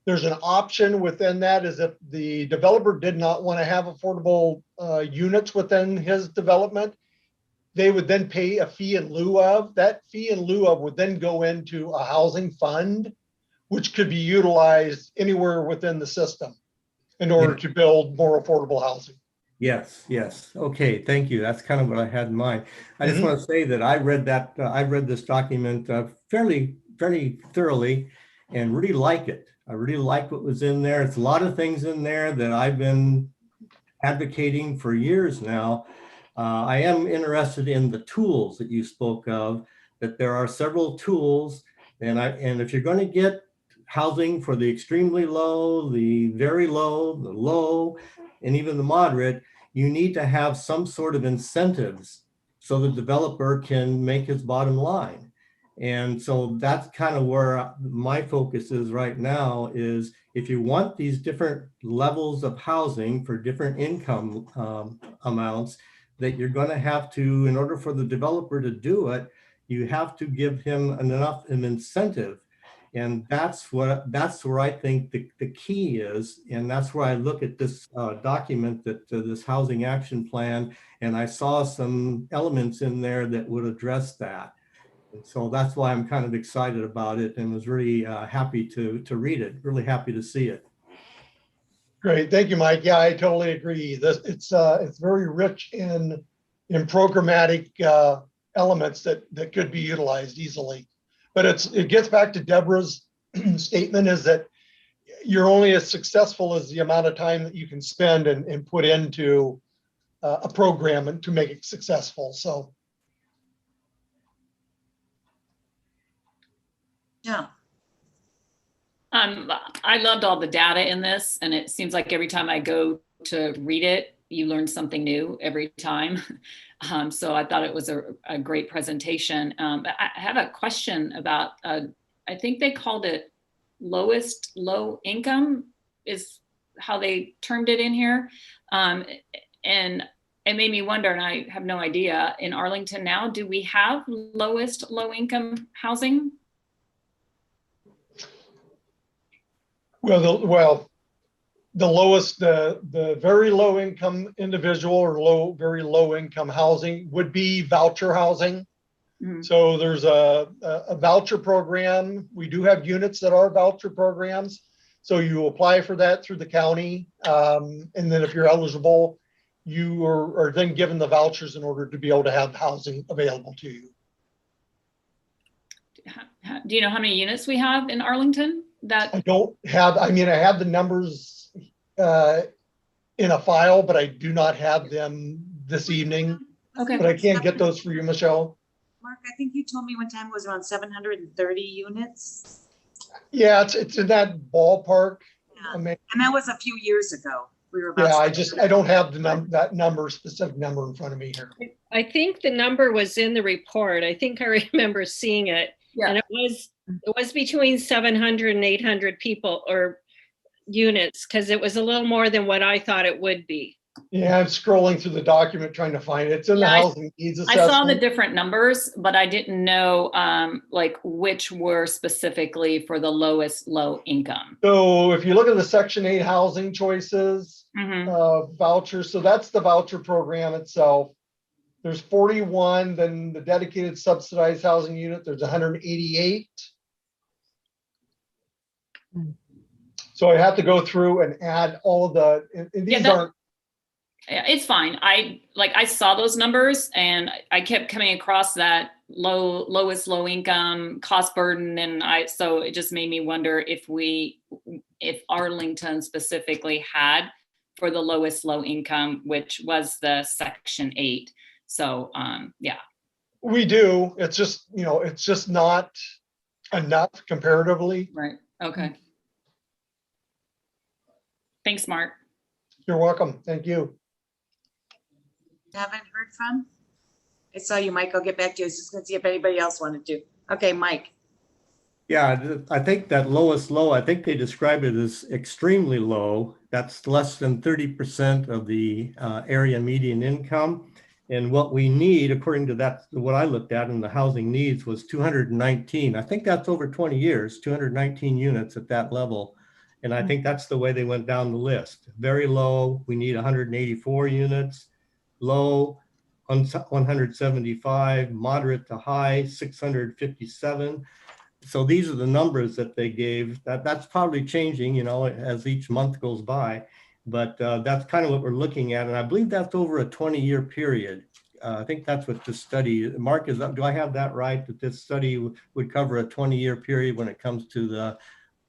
there's an option within that is if the developer did not want to have affordable units within his development, they would then pay a fee in lieu of. That fee in lieu of would then go into a housing fund, which could be utilized anywhere within the system in order to build more affordable housing. Yes, yes. Okay, thank you. That's kind of what I had in mind. I just want to say that I read this document fairly thoroughly and really like it. I really like what was in there. It's a lot of things in there that I've been advocating for years now. I am interested in the tools that you spoke of, that there are several tools, and if you're going to get housing for the extremely low, the very low, the low, and even the moderate, you need to have some sort of incentives so the developer can make his bottom line. And so that's kind of where my focus is right now, is if you want these different levels of housing for different income amounts, that you're going to have to, in order for the developer to do it, you have to give him enough of an incentive. And that's where I think the key is. And that's where I look at this document, this housing action plan, and I saw some elements in there that would address that. And so that's why I'm kind of excited about it and was really happy to read it, really happy to see it. Great, thank you, Mike. Yeah, I totally agree. It's very rich in programmatic elements that could be utilized easily. But it gets back to Deborah's statement, is that you're only as successful as the amount of time that you can spend and put into a program and to make it successful. So. Yeah. I loved all the data in this, and it seems like every time I go to read it, you learn something new every time. So I thought it was a great presentation. But I have a question about, I think they called it lowest low income is how they termed it in here. And it made me wonder, and I have no idea, in Arlington now, do we have lowest low income housing? Well, the lowest, the very low income individual or very low income housing would be voucher housing. Mhm. So there's a voucher program. We do have units that are voucher programs. So you apply for that through the county. And then if you're eligible, you are then given the vouchers in order to be able to have housing available to you. Do you know how many units we have in Arlington? I don't have, I mean, I have the numbers in a file, but I do not have them this evening. Okay. But I can't get those for you, Michelle. Mark, I think you told me one time it was around 730 units. Yeah, it's in that ballpark. Yeah. I mean, And that was a few years ago. We were about. yeah, I don't have the specific number in front of me here. I think the number was in the report. I think I remember seeing it. Yeah. And it was between 700 and 800 people or units, because it was a little more than what I thought it would be. Yeah, I'm scrolling through the document trying to find it. It's in the housing needs I assessment. saw the different numbers, but I didn't know like which were specifically for the lowest low income. So if you look at the Section 8 housing choices, vouchers, so that's the voucher program itself. There's 41, then the dedicated subsidized housing unit, there's 188. So I have to go through and add all of the, and these aren't. It's fine. I saw those numbers and I kept coming across that lowest low income cost burden. And so it just made me wonder if Arlington specifically had for the lowest low income, which was the Section 8. So, yeah. We do. It's just, it's just not enough comparatively. Right. Okay. Thanks, Mark. You're welcome. Thank you. Haven't heard from? I saw you, Mike. I'll get back to you. I was just gonna see if anybody else wanted to. Okay, Mike. Yeah, I think that lowest low, I think they describe it as extremely low. That's less than 30% of the area median income. And what we need, according to that, what I looked at in the housing needs was 219. I think that's over 20 years, 219 units at that level. And I think that's the way they went down the list. Very low, we need 184 units. Low, 175, moderate to high, 657. So these are the numbers that they gave. That's probably changing, as each month goes by. But that's kind of what we're looking at. And I believe that's over a 20-year period. I think that's what this study, Mark, do I have that right? That this study would cover a 20-year period when it comes to the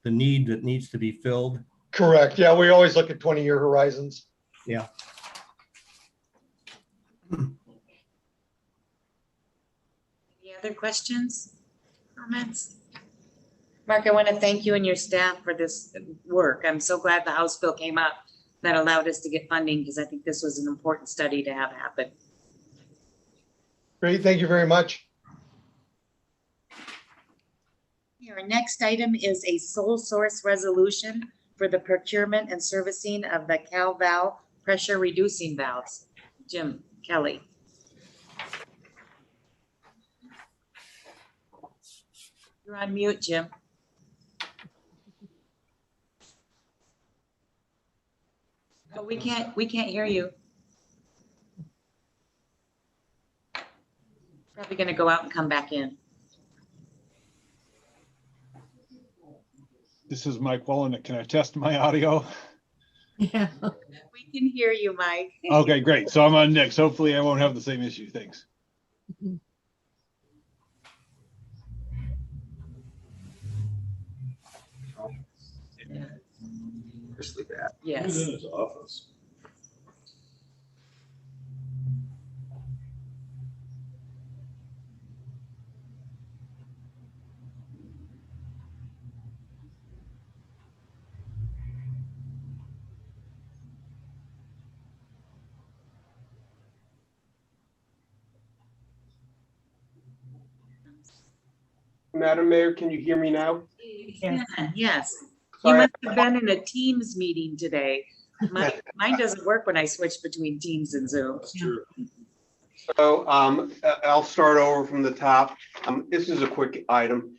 need that needs to be filled? Correct. Yeah, we always look at 20-year horizons. Yeah. Any other questions, comments? Mark, I want to thank you and your staff for this work. I'm so glad the House bill came up that allowed us to get funding, because I think this was an important study to have happen. Great. Thank you very much. Our next item is a sole source resolution for the procurement and servicing of the CalVal pressure reducing valves. Jim Kelly. You're on mute, Jim. Oh, we can't hear you. Probably gonna go out and come back in. This is Mike Wallenick. Can I test my audio? Yeah. We can hear you, Mike. Okay, great. So I'm on next. Hopefully I won't have the same issue. Thanks. Yes. He's in his office. Madam Mayor, can you hear me now? Yeah, yes. You Sorry. must have been in a Teams meeting today. Mine doesn't work when I switch between Teams and Zoom. So I'll start over from the top. This is a quick item.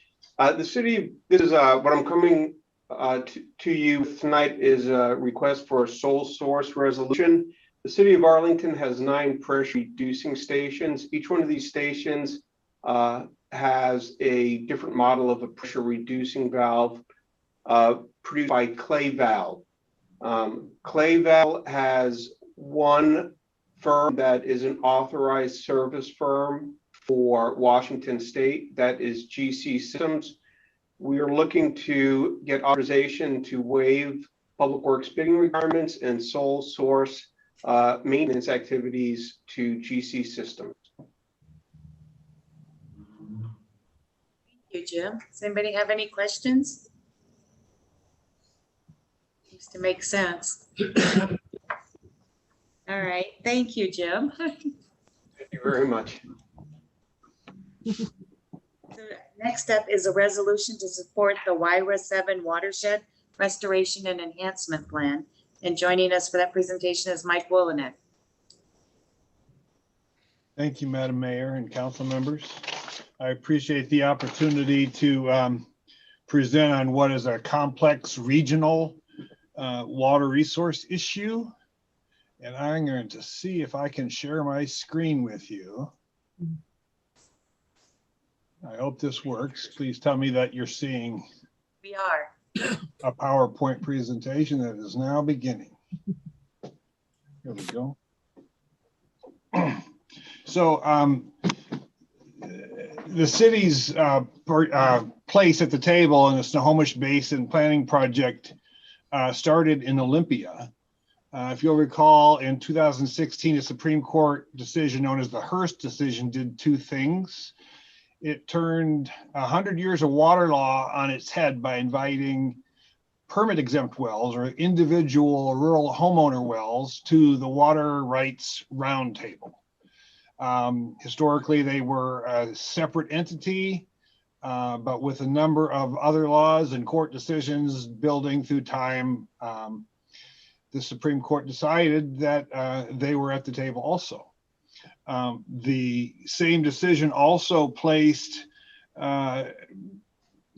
This is what I'm coming to you tonight is a request for a sole source resolution. The city of Arlington has 9 pressure reducing stations. Each one of these stations has a different model of a pressure reducing valve produced by Clay Valve. Clay Valve has one firm that is an authorized service firm for Washington State, that is GC Systems. We are looking to get authorization to waive public works bidding requirements and sole source maintenance activities to GC Systems. Thank you, Jim. Does anybody have any questions? Seems to make sense. All right, thank you, Jim. Thank you very much. So next up is a resolution to support the YRA 7 Watershed Restoration and Enhancement Plan. And joining us for that presentation is Mike Wolonek. Thank you, Madam Mayor and council members. I appreciate the opportunity to present on what is a complex regional water resource issue. And I'm going to see if I can share my screen with you. I hope this works. Please tell me that you're seeing We are. a PowerPoint presentation that is now beginning. Here we go. So the city's place at the table in the Snohomish Basin Planning Project started in Olympia. If you'll recall, in 2016, a Supreme Court decision known as the Hearst decision did two things. It turned 100 years of water law on its head by inviting permit exempt wells or individual rural homeowner wells to the water rights roundtable. Historically, they were a separate entity, but with a number of other laws and court decisions building through time, the Supreme Court decided that they were at the table also. The same decision also placed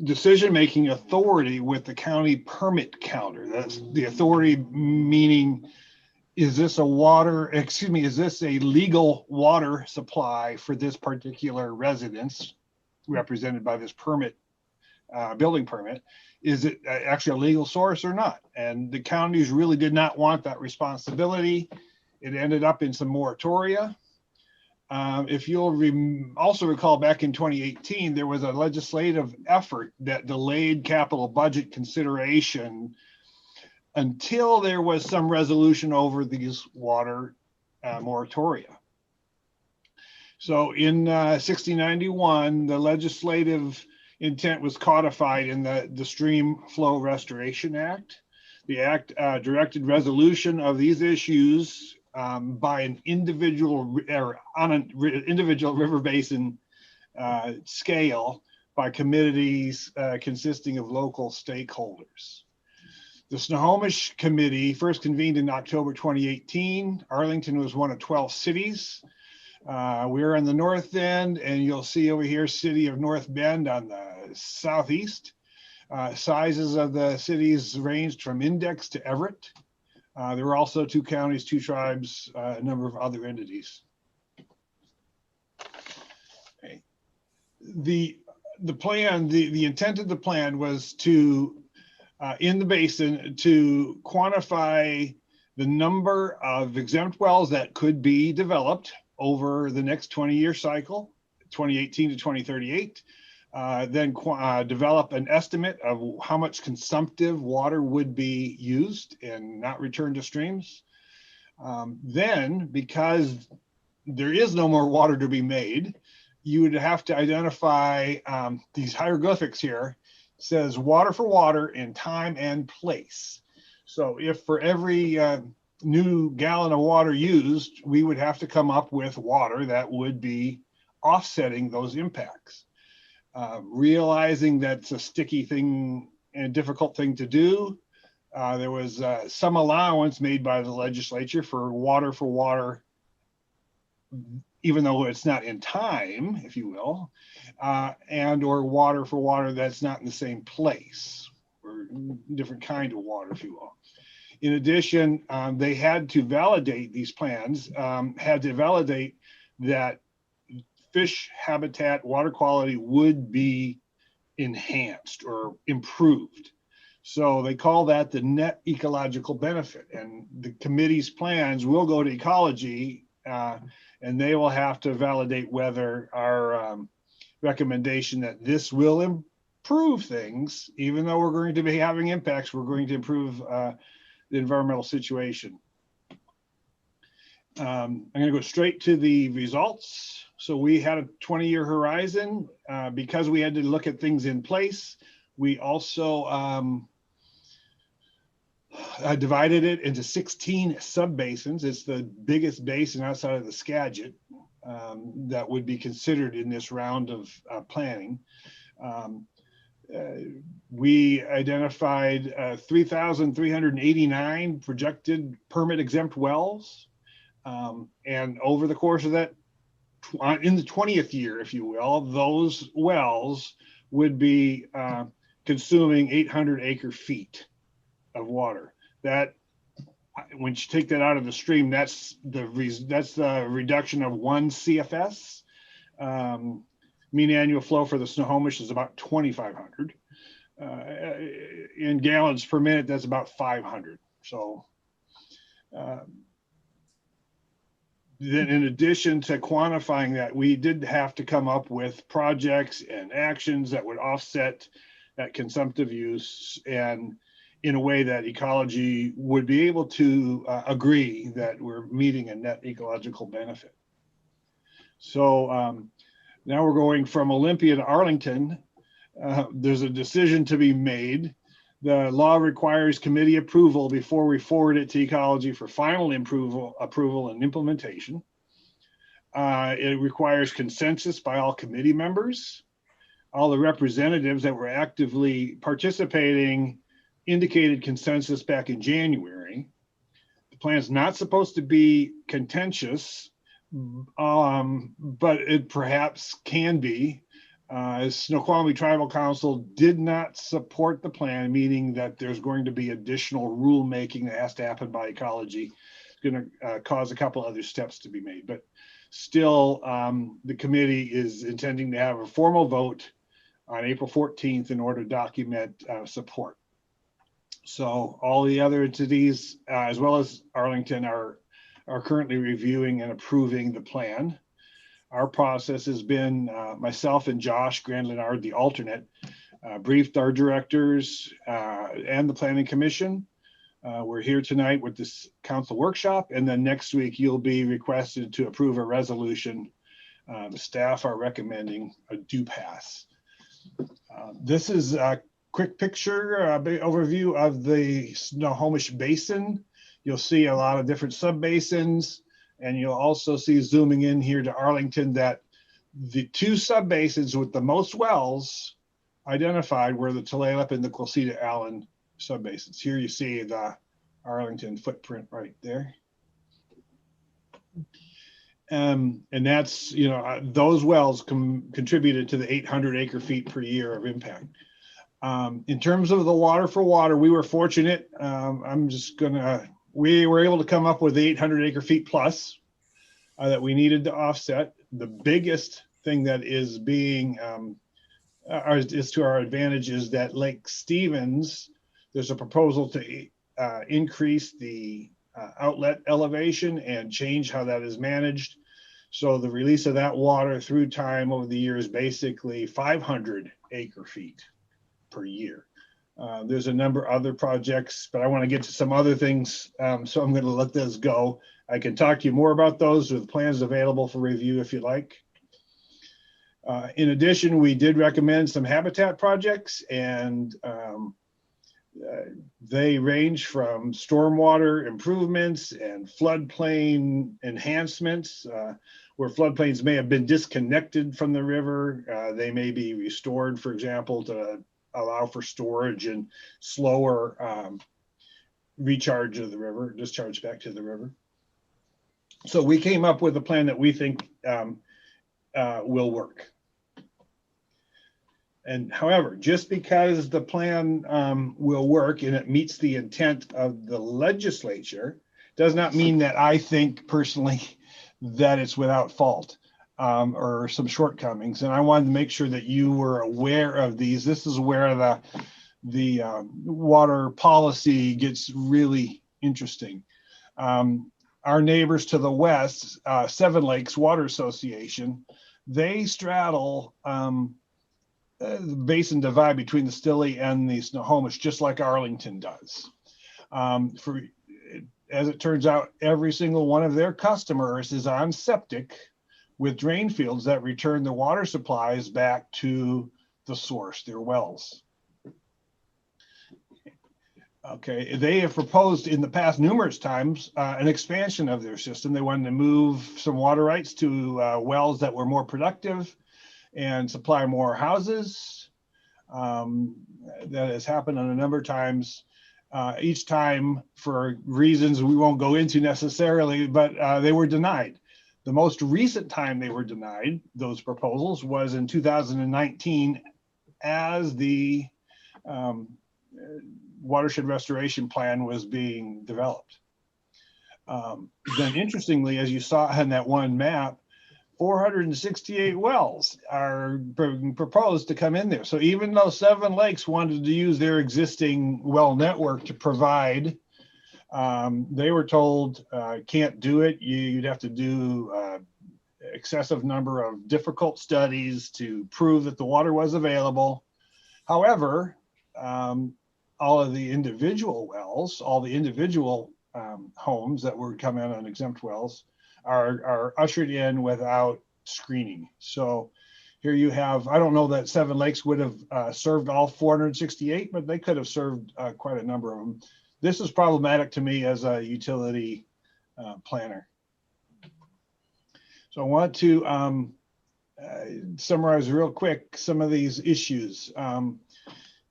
decision-making authority with the county permit counter. That's the authority meaning, is this a legal water supply for this particular residence represented by this permit, building permit? Is it actually a legal source or not? And the counties really did not want that responsibility. It ended up in some moratoria. If you'll also recall, back in 2018, there was a legislative effort that delayed capital budget consideration until there was some resolution over these water moratoria. So in 1691, the legislative intent was codified in the Stream Flow Restoration Act. The act directed resolution of these issues by an individual or on an individual river basin scale by committees consisting of local stakeholders. The Snohomish Committee first convened in October 2018. Arlington was one of 12 cities. We're on the north end, and you'll see over here city of North Bend on the southeast. Sizes of the cities ranged from Index to Everett. There were also 2 counties, 2 tribes, a number of other entities. Okay. The plan, the intent of the plan was to, in the basin, to quantify the number of exempt wells that could be developed over the next 20-year cycle, 2018 to 2038. Then develop an estimate of how much consumptive water would be used and not returned to streams. Then, because there is no more water to be made, you would have to identify these hieroglyphics here. It says water for water in time and place. So if for every new gallon of water used, we would have to come up with water that would be offsetting those impacts. Realizing that's a sticky thing and difficult thing to do, there was some allowance made by the legislature for water, even though it's not in time, if you will, and or water for water that's not in the same place, or different kind of water, if you will. In addition, they had to validate these plans, had to validate that fish habitat, water quality would be enhanced or improved. So they call that the net ecological benefit. And the committee's plans will go to ecology, and they will have to validate whether our recommendation that this will improve things, even though we're going to be having impacts, we're going to improve the environmental situation. I'm going to go straight to the results. So we had a 20-year horizon because we had to look at things in place. We also divided it into 16 sub-basins. It's the biggest basin outside of the Skagit that would be considered in this round of planning. We identified 3,389 projected permit exempt wells. And over the course of that, in the 20th year, if you will, those wells would be consuming 800 acre feet of water. That, when you take that out of the stream, that's the reduction of 1 CFS. Mean annual flow for the Snohomish is about 2,500. In gallons per minute, that's about 500. So then in addition to quantifying that, we did have to come up with projects and actions that would offset that consumptive use, and in a way that ecology would be able to agree that we're meeting a net ecological benefit. So now we're going from Olympia to Arlington. There's a decision to be made. The law requires committee approval before we forward it to ecology for final approval and implementation. It requires consensus by all committee members. All the representatives that were actively participating indicated consensus back in January. The plan is not supposed to be contentious, but it perhaps can be. Snoqualmie Tribal Council did not support the plan, meaning that there's going to be additional rulemaking that has to happen by ecology. It's going to cause a couple other steps to be made, but still the committee is intending to have a formal vote on April 14th in order to document support. So all the other entities, as well as Arlington, are currently reviewing and approving the plan. Our process has been myself and Josh Grand-Lenard, the alternate, briefed our directors and the Planning Commission. We're here tonight with this council workshop, and then next week you'll be requested to approve a resolution. The staff are recommending a do pass. This is a quick picture, overview of the Snohomish Basin. You'll see a lot of different sub-basins. And you'll also see, zooming in here to Arlington, that the 2 subbasins with the most wells identified were the Tulalip and the Quilceda Allen subbasins. Here you see the Arlington footprint right there. And that's, you know, those wells contributed to the 800 acre feet per year of impact. In terms of the water for water, we were fortunate. We were able to come up with 800 acre feet plus that we needed to offset. The biggest thing that is being is to our advantage is that Lake Stevens, there's a proposal to increase the outlet elevation and change how that is managed. So the release of that water through time over the years, basically 500 acre feet per year. There's a number of other projects, but I want to get to some other things, so I'm going to let those go. I can talk to you more about those with plans available for review if you like. In addition, we did recommend some habitat projects, and they range from stormwater improvements and floodplain enhancements, where floodplains may have been disconnected from the river. They may be restored, for example, to allow for storage and slower recharge of the river, discharge back to the river. So we came up with a plan that we think will work. And however, just because the plan will work and it meets the intent of the legislature, does not mean that I think personally that it's without fault. or some shortcomings. And I wanted to make sure that you were aware of these. This is where the water policy gets really interesting. Our neighbors to the west, Seven Lakes Water Association, they straddle the basin divide between the Stille and the Snohomish, just like Arlington does. As it turns out, every single one of their customers is on septic with drain fields that return the water supplies back to the source, their wells. Okay, they have proposed in the past numerous times an expansion of their system. They wanted to move some water rights to wells that were more productive and supply more houses. That has happened on a number of times. Each time, for reasons we won't go into necessarily, but they were denied. The most recent time they were denied those proposals was in 2019 as the Watershed Restoration Plan was being developed. Then interestingly, as you saw on that one map, 468 wells are proposed to come in there. So even though Seven Lakes wanted to use their existing well network to provide, they were told can't do it. You'd have to do excessive number of difficult studies to prove that the water was available. However, all of the individual wells, all the individual homes that would come in on exempt wells are ushered in without screening. So here you have, I don't know that Seven Lakes would have served all 468, but they could have served quite a number of them. This is problematic to me as a utility planner. So I want to summarize real quick some of these issues. Let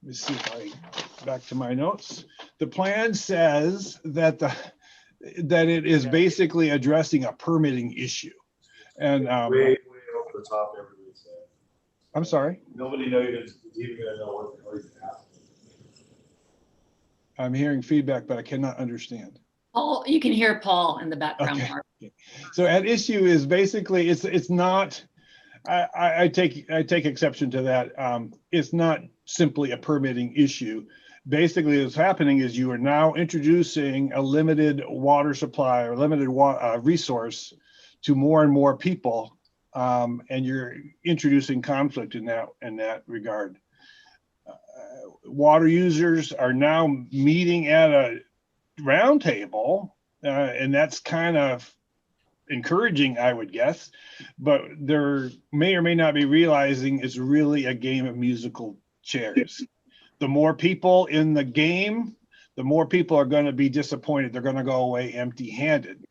me see if I back to my notes. The plan says that that it is basically addressing a permitting issue. And way over the top, everybody said. I'm sorry. Nobody knows even gonna know what the hell is happening. I'm hearing feedback, but I cannot understand. Paul, you can hear Paul in the background. Okay. Mark. So at issue is basically it's not. I take exception to that. It's not simply a permitting issue. Basically, what's happening is you are now introducing a limited water supply or limited resource to more and more people, and you're introducing conflict in that regard. Water users are now meeting at a round table, and that's kind of encouraging, I would guess, but there may or may not be realizing it's really a game of musical chairs. The more people in the game, the more people are going to be disappointed. They're going to go away empty-handed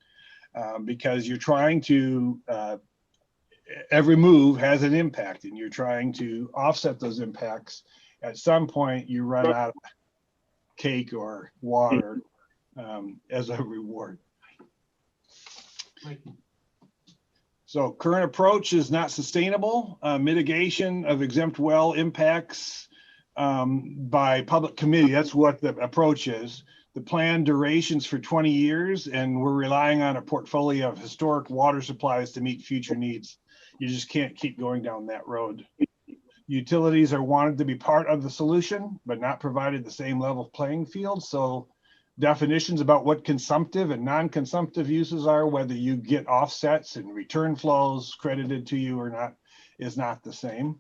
because you're trying to, every move has an impact and you're trying to offset those impacts. At some point, you run out of cake or water as a reward. So current approach is not sustainable. Mitigation of exempt well impacts by public committee. That's what the approach is. The plan durations for 20 years, and we're relying on a portfolio of historic water supplies to meet future needs. You just can't keep going down that road. Utilities are wanted to be part of the solution, but not provided the same level playing field. So definitions about what consumptive and non-consumptive uses are, whether you get offsets and return flows credited to you or not, is not the same.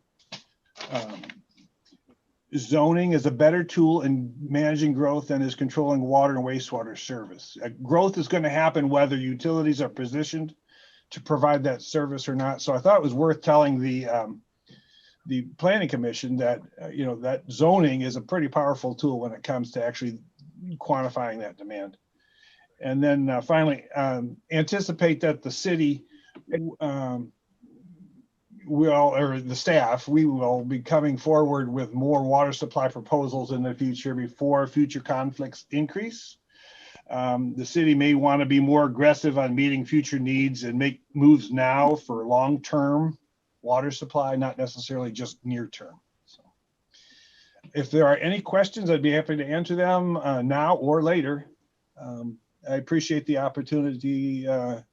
Zoning is a better tool in managing growth than is controlling water and wastewater service. Growth is going to happen whether utilities are positioned to provide that service or not. So I thought it was worth telling the Planning Commission that that zoning is a pretty powerful tool when it comes to actually quantifying that demand. And then finally, anticipate that the city the staff, we will be coming forward with more water supply proposals in the future before future conflicts increase. The city may want to be more aggressive on meeting future needs and make moves now for long-term water supply, not necessarily just near-term. So if there are any questions, I'd be happy to answer them now or later. I appreciate the opportunity to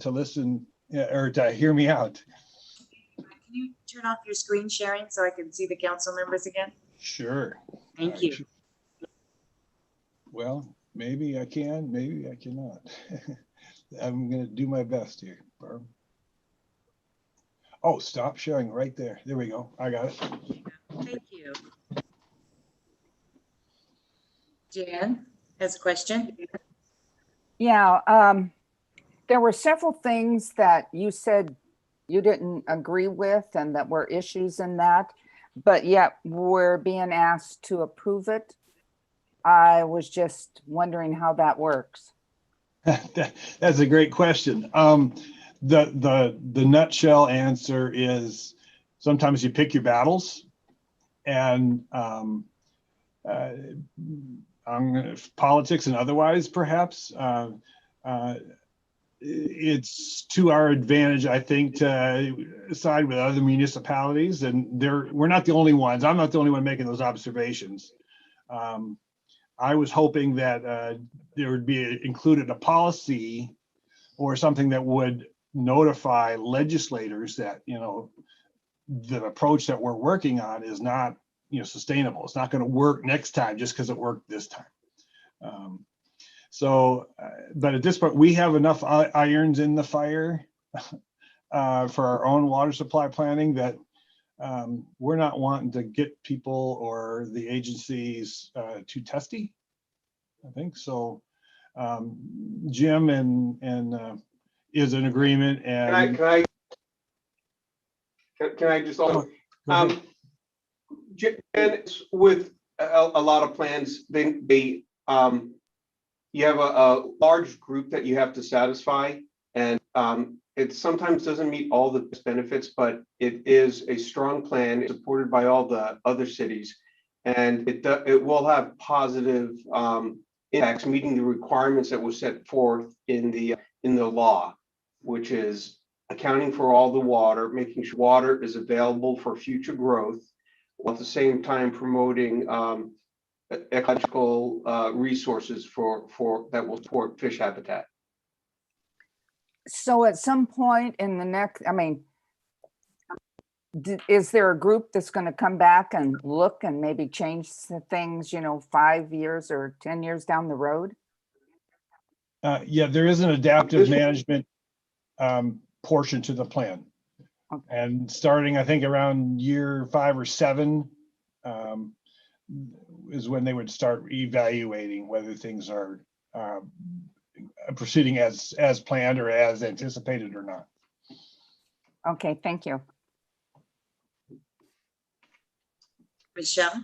listen or to hear me out. Can you turn off your screen sharing so I can see the council members again? Sure. Thank you. Well, maybe I can, maybe I cannot. I'm going to do my best here, Barb. Oh, stop sharing right there. There we go. I got it. Thank you. Jan has a question. Yeah, there were several things that you said you didn't agree with and that were issues in that, but yet we're being asked to approve it. I was just wondering how that works. That's a great question. The nutshell answer is sometimes you pick your battles, and politics and otherwise, perhaps. It's to our advantage, I think, to side with other municipalities, and we're not the only ones. I'm not the only one making those observations. I was hoping that there would be included a policy or something that would notify legislators that, the approach that we're working on is not, sustainable. It's not going to work next time just because it worked this time. But at this point, we have enough irons in the fire for our own water supply planning that we're not wanting to get people or the agencies too testy, I think. So Jim and is in agreement. And can I just also, with a lot of plans, you have a large group that you have to satisfy, and it sometimes doesn't meet all the benefits, but it is a strong plan supported by all the other cities, and it will have positive impacts, meeting the requirements that were set forth in the law, which is accounting for all the water, making sure water is available for future growth, while at the same time promoting ecological resources for that will support fish habitat. So at some point in the next, is there a group that's going to come back and look and maybe change the things, 5 years or 10 years down the road? Yeah, there is an adaptive management portion to the plan. Okay. And starting, I think, around year 5 or 7 is when they would start evaluating whether things are proceeding as planned or as anticipated or not. Okay, thank you. Michelle?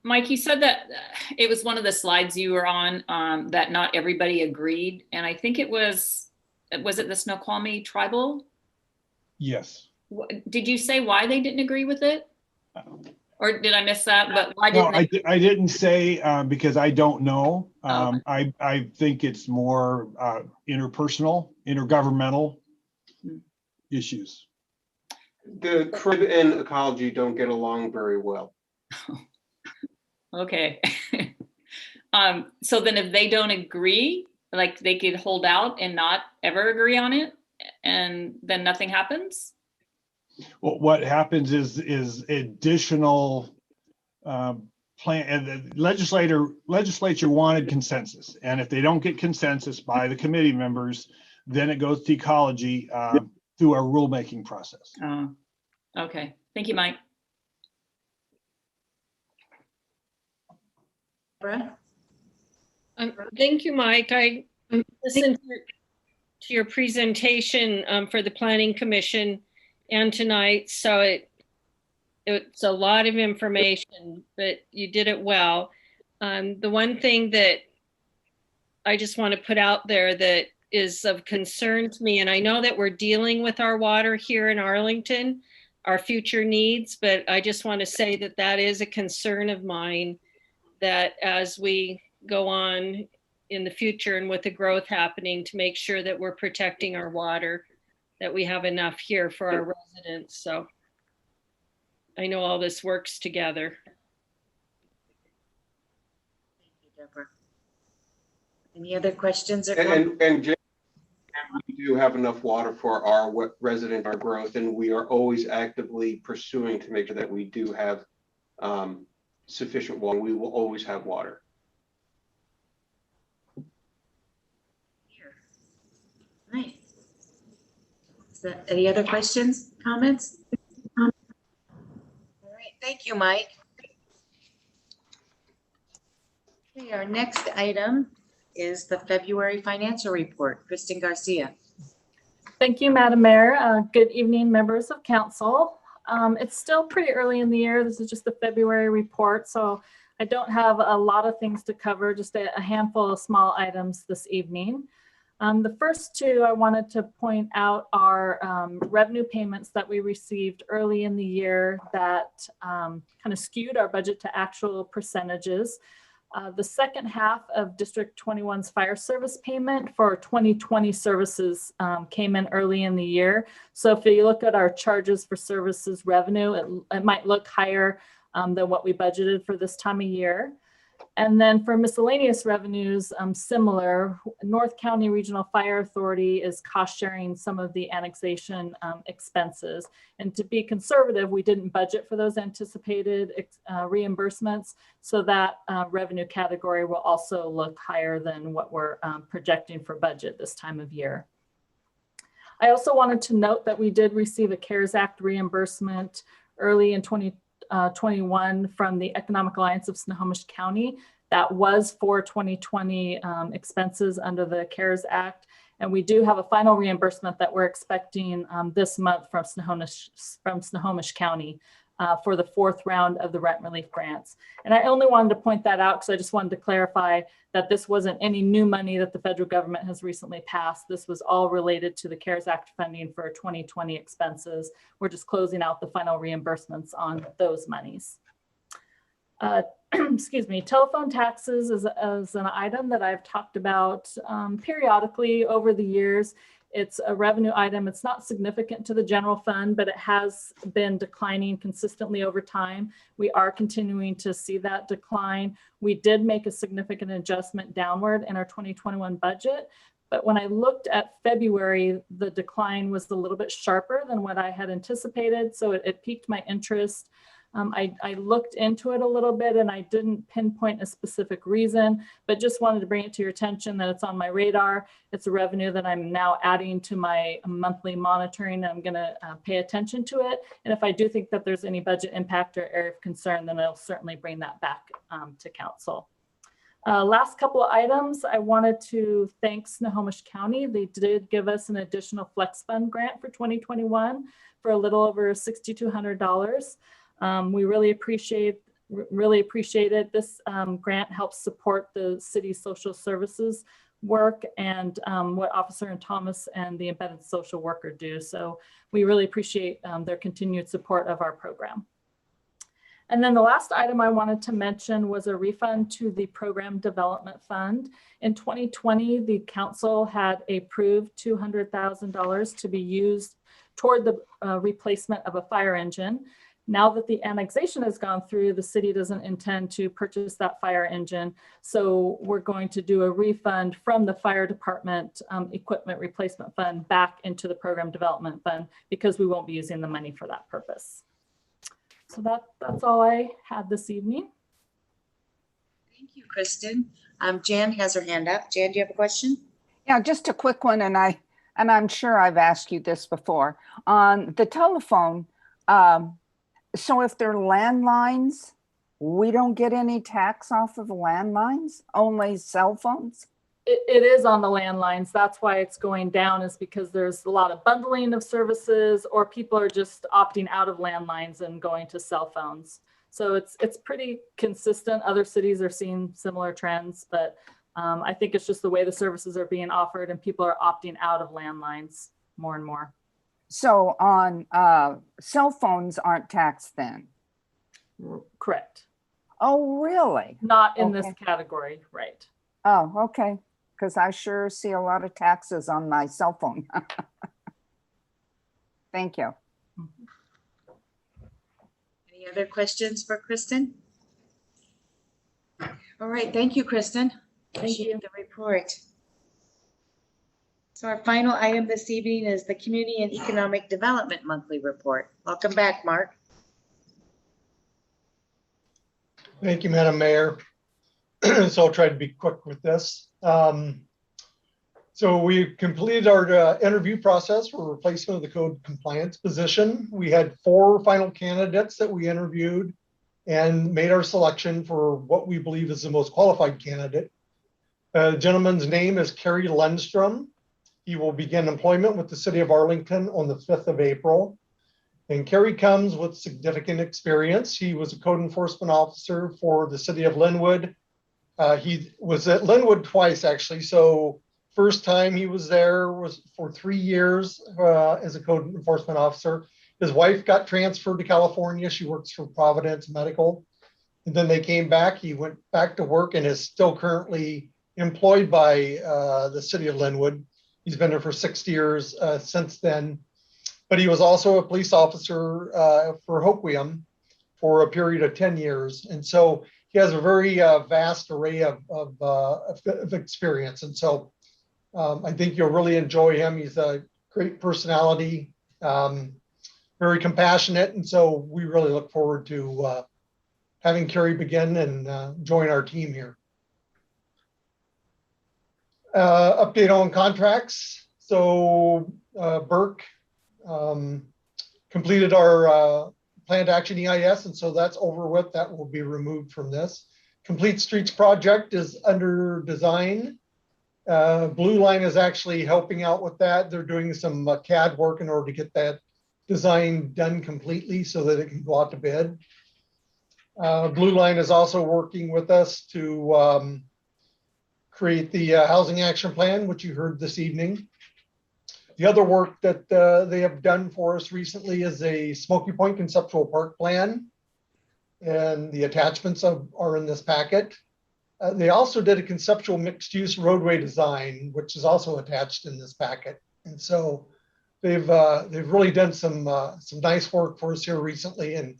Mike, you said that it was one of the slides you were on that not everybody agreed. And I think it was it the Snoqualmie Tribal? Yes. Did you say why they didn't agree with it? Or did I miss that? But why didn't they? I didn't say because I don't know. Okay. I think it's more interpersonal, intergovernmental issues. The Caribbean and ecology don't get along very well. Okay. So then if they don't agree, like they could hold out and not ever agree on it, and then nothing happens? Well, what happens is additional plan, and the legislature wanted consensus, and if they don't get consensus by the committee members, then it goes to ecology through our rulemaking process. Okay, thank you, Mike. Thank you, Mike. I listened to your presentation for the Planning Commission and tonight, so it's a lot of information, but you did it well. The one thing that I just want to put out there that is of concern to me, and I know that we're dealing with our water here in Arlington, our future needs, but I just want to say that that is a concern of mine, that as we go on in the future and with the growth happening, to make sure that we're protecting our water, that we have enough here for our residents. So I know all this works together. Thank you, Deborah. Any other questions or comments? And do have enough water for our resident, our growth, and we are always actively pursuing to make sure that we do have sufficient water. We will always have water. Right. Is there any other questions, comments? All right, thank you, Mike. Okay, our next item is the February financial report. Kristen Garcia. Thank you, Madam Mayor. Good evening, members of council. It's still pretty early in the year. This is just the February report, so I don't have a lot of things to cover, just a handful of small items this evening. The first two I wanted to point out are revenue payments that we received early in the year that kind of skewed our budget to actual percentages. The second half of District 21's fire service payment for 2020 services came in early in the year. So if you look at our charges for services revenue, it might look higher than what we budgeted for this time of year. And then for miscellaneous revenues, similar, North County Regional Fire Authority is cost sharing some of the annexation expenses. And to be conservative, we didn't budget for those anticipated reimbursements. So that revenue category will also look higher than what we're projecting for budget this time of year. I also wanted to note that we did receive a CARES Act reimbursement early in 2021 from the Economic Alliance of Snohomish County. That was for 2020 expenses under the CARES Act. And we do have a final reimbursement that we're expecting this month from Snohomish County for the fourth round of the rent relief grants. And I only wanted to point that out because I just wanted to clarify that this wasn't any new money that the federal government has recently passed. This was all related to the CARES Act funding for 2020 expenses. We're just closing out the final reimbursements on those monies. Excuse me, telephone taxes is an item that I've talked about periodically over the years. It's a revenue item. It's not significant to the general fund, but it has been declining consistently over time. We are continuing to see that decline. We did make a significant adjustment downward in our 2021 budget, but when I looked at February, the decline was a little bit sharper than what I had anticipated, so it piqued my interest. I looked into it a little bit and I didn't pinpoint a specific reason, but just wanted to bring it to your attention that it's on my radar. It's a revenue that I'm now adding to my monthly monitoring. I'm going to pay attention to it. And if I do think that there's any budget impact or area of concern, then I'll certainly bring that back to council. Last couple of items, I wanted to thank Snohomish County. They did give us an additional Flex Fund grant for 2021 for a little over $6,200. We really appreciate it. This grant helps support the city's social services work and what Officer Thomas and the embedded social worker do. So we really appreciate their continued support of our program. And then the last item I wanted to mention was a refund to the Program Development Fund. In 2020, the council had approved $200,000 to be used toward the replacement of a fire engine. Now that the annexation has gone through, the city doesn't intend to purchase that fire engine. So we're going to do a refund from the fire department equipment replacement fund back into the Program Development Fund because we won't be using the money for that purpose. So that's all I had this evening. Thank you, Kristen. Jan has her hand up. Jan, do you have a question? Yeah, just a quick one, and I'm sure I've asked you this before. On the telephone, so if they're landlines, we don't get any tax off of landlines, only cell phones? It is on the landlines. That's why it's going down, is because there's a lot of bundling of services, or people are just opting out of landlines and going to cell phones. So it's pretty consistent. Other cities are seeing similar trends, but I think it's just the way the services are being offered and people are opting out of landlines more and more. So on cell phones aren't taxed then? Correct. Oh, really? Not in this category, right? Oh, okay. Because I sure see a lot of taxes on my cell phone. Thank you. Any other questions for Kristen? All right, thank you, Kristen. Thank you. The report. So our final item this evening is the Community and Economic Development Monthly Report. Welcome back, Mark. Thank you, Madam Mayor. So I'll try to be quick with this. So we completed our interview process for replacement of the code compliance position. We had 4 final candidates that we interviewed and made our selection for what we believe is the most qualified candidate. The gentleman's name is Kerry Lundstrom. He will begin employment with the city of Arlington on the 5th of April. And Kerry comes with significant experience. He was a code enforcement officer for the city of Linwood. He was at Linwood twice, actually. So first time he was there was for 3 years as a code enforcement officer. His wife got transferred to California. She works for Providence Medical. And then they came back. He went back to work and is still currently employed by the city of Linwood. He's been there for 6 years since then. But he was also a police officer for Hoquiam for a period of 10 years. And so he has a very vast array of experience. And so I think you'll really enjoy him. He's a great personality, very compassionate. And so we really look forward to having Kerry begin and join our team here. Update on contracts. So Burke completed our planned action EIS, and so that's over with. That will be removed from this. Complete Streets project is under design. Blue Line is actually helping out with that. They're doing some CAD work in order to get that design done completely so that it can go out to bid. Blue Line is also working with us to create the housing action plan, which you heard this evening. The other work that they have done for us recently is a Smoky Point conceptual park plan, and the attachments are in this packet. They also did a conceptual mixed-use roadway design, which is also attached in this packet. And so they've really done some nice work for us here recently, and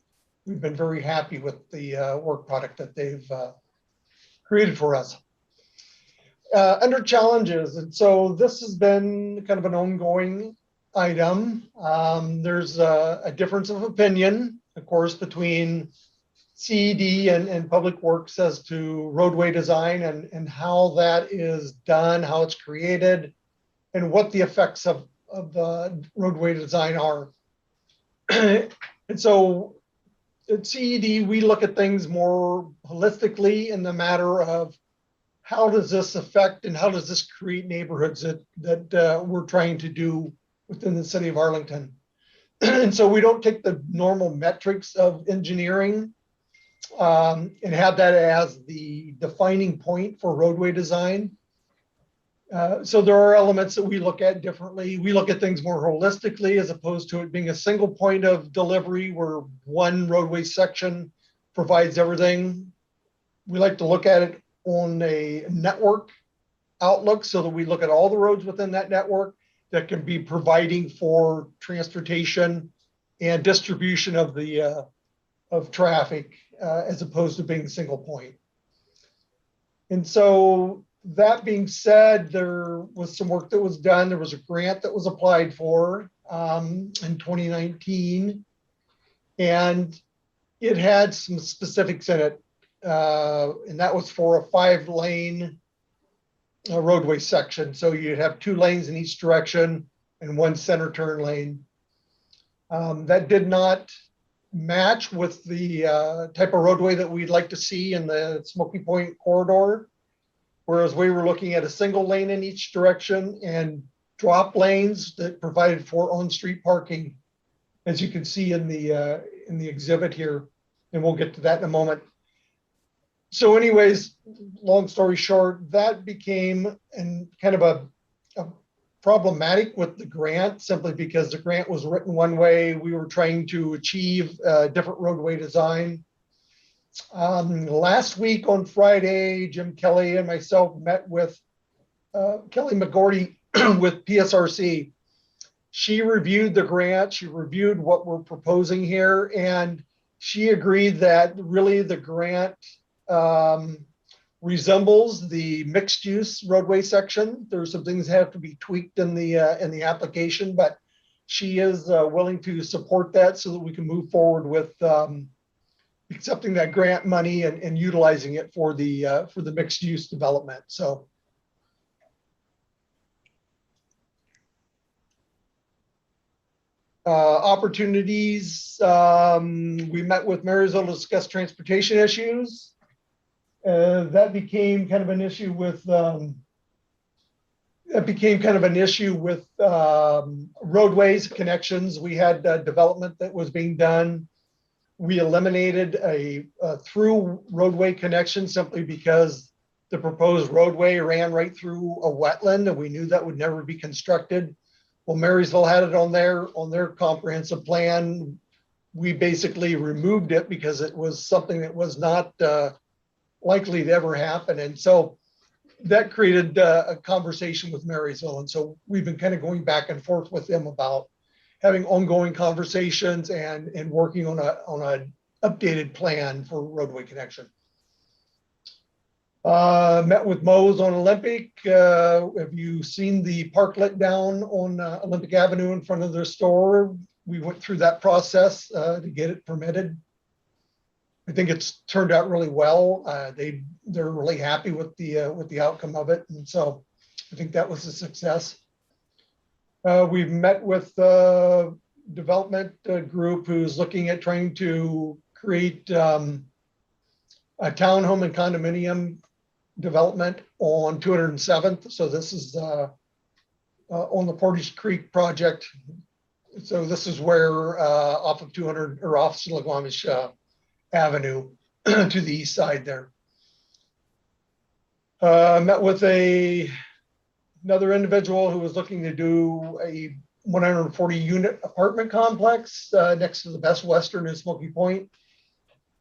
we've been very happy with the work product that they've created for us. Under challenges, and so this has been kind of an ongoing item. There's a difference of opinion, of course, between CED and Public Works as to roadway design and how that is done, how it's created, and what the effects of the roadway design are. And so at CED, we look at things more holistically in the matter of how does this affect and how does this create neighborhoods that we're trying to do within the city of Arlington. And so we don't take the normal metrics of engineering and have that as the defining point for roadway design. So there are elements that we look at differently. We look at things more holistically as opposed to it being a single point of delivery where one roadway section provides everything. We like to look at it on a network outlook so that we look at all the roads within that network that can be providing for transportation and distribution of the of traffic as opposed to being a single point. And so that being said, there was some work that was done. There was a grant that was applied for in 2019, and it had some specifics in it. And that was for a 5-lane roadway section. So you'd have 2 lanes in each direction and 1 center turn lane. That did not match with the type of roadway that we'd like to see in the Smoky Point corridor. Whereas we were looking at a single lane in each direction and drop lanes that provided for on-street parking, as you can see in the exhibit here. And we'll get to that in a moment. So anyways, long story short, that became kind of a problematic with the grant simply because the grant was written one way. We were trying to achieve a different roadway design. Last week on Friday, Jim Kelly and myself met with Kelly McGordy with PSRC. She reviewed the grant. She reviewed what we're proposing here, and she agreed that really the grant resembles the mixed use roadway section. There's some things that have to be tweaked in the application, but she is willing to support that so that we can move forward with accepting that grant money and utilizing it for the mixed use development. So. Opportunities, we met with Marysville to discuss transportation issues. That became kind of an issue with roadways connections. We had development that was being done. We eliminated a through roadway connection simply because the proposed roadway ran right through a wetland and we knew that would never be constructed. Well, Marysville had it on their comprehensive plan. We basically removed it because it was something that was not likely to ever happen. And so that created a conversation with Marysville. And so we've been kind of going back and forth with them about having ongoing conversations and working on a updated plan for roadway connection. Met with Moe's on Olympic. Have you seen the parklet down on Olympic Avenue in front of their store? We went through that process to get it permitted. I think it's turned out really well. They're really happy with the outcome of it, and so I think that was a success. We've met with the development group who's looking at trying to create a townhome and condominium development on 207th. So this is on the Portage Creek project. So this is where off of 200 or off Snohomish Avenue to the east side there. Met with another individual who was looking to do a 140 unit apartment complex next to the Best Western in Smoky Point.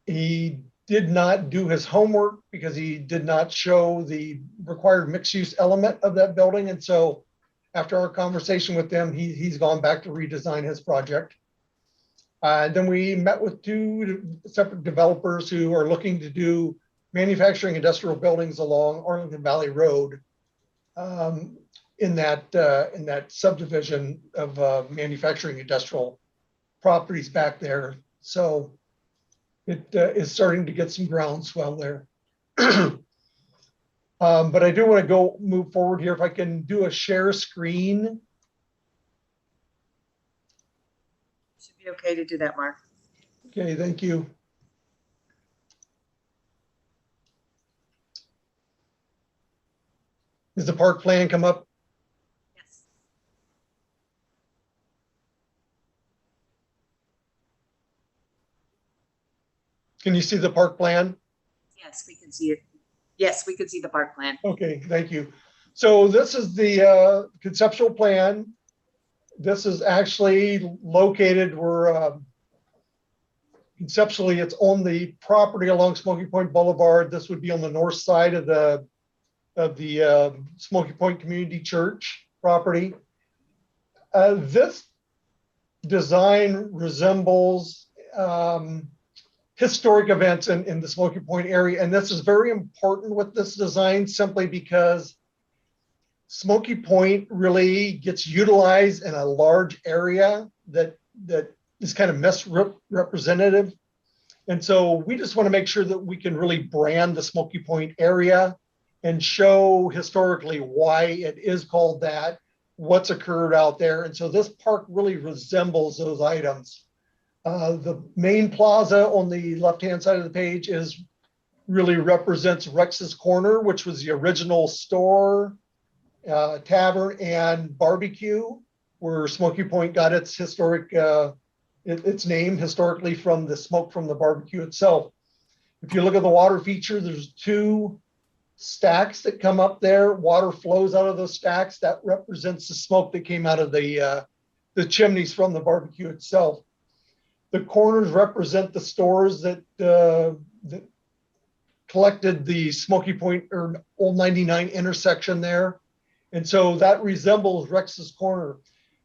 He did not do his homework because he did not show the required mixed use element of that building. And so after our conversation with them, he's gone back to redesign his project. Then we met with two separate developers who are looking to do manufacturing industrial buildings along Arlington Valley Road in that subdivision of manufacturing industrial properties back there. So it is starting to get some groundswell there. But I do want to move forward here. If I can do a share screen. Should be okay to do that, Mark. Okay, thank you. Does the park plan come up? Yes. Can you see the park plan? Yes, we can see it. Yes, we can see the park plan. Okay, thank you. So this is the conceptual plan. This is actually located where conceptually it's on the property along Smoky Point Boulevard. This would be on the north side of the Smoky Point Community Church property. This design resembles historic events in the Smoky Point area. And this is very important with this design simply because Smoky Point really gets utilized in a large area that is kind of misrepresentative. And so we just want to make sure that we can really brand the Smoky Point area and show historically why it is called that, what's occurred out there. And so this park really resembles those items. The main plaza on the left-hand side of the page really represents Rex's Corner, which was the original store, tavern, and barbecue, where Smoky Point got its historic, its name historically from the smoke from the barbecue itself. If you look at the water feature, there's two stacks that come up there. Water flows out of those stacks. That represents the smoke that came out of the chimneys from the barbecue itself. The corners represent the stores that collected the Smoky Point or Old 99 intersection there. And so that resembles Rex's Corner.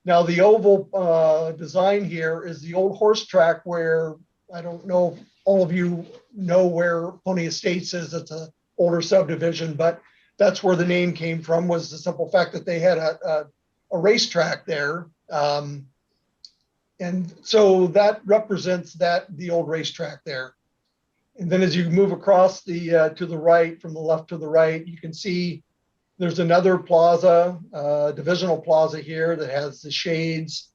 Now the oval design here is the old horse track where, I don't know if all of you know where Pony Estates is. It's a older subdivision, but that's where the name came from, was the simple fact that they had a racetrack there. And so that represents the old racetrack there. And then as you move across to the right, from the left to the right, you can see there's another plaza, divisional plaza here that has the shades.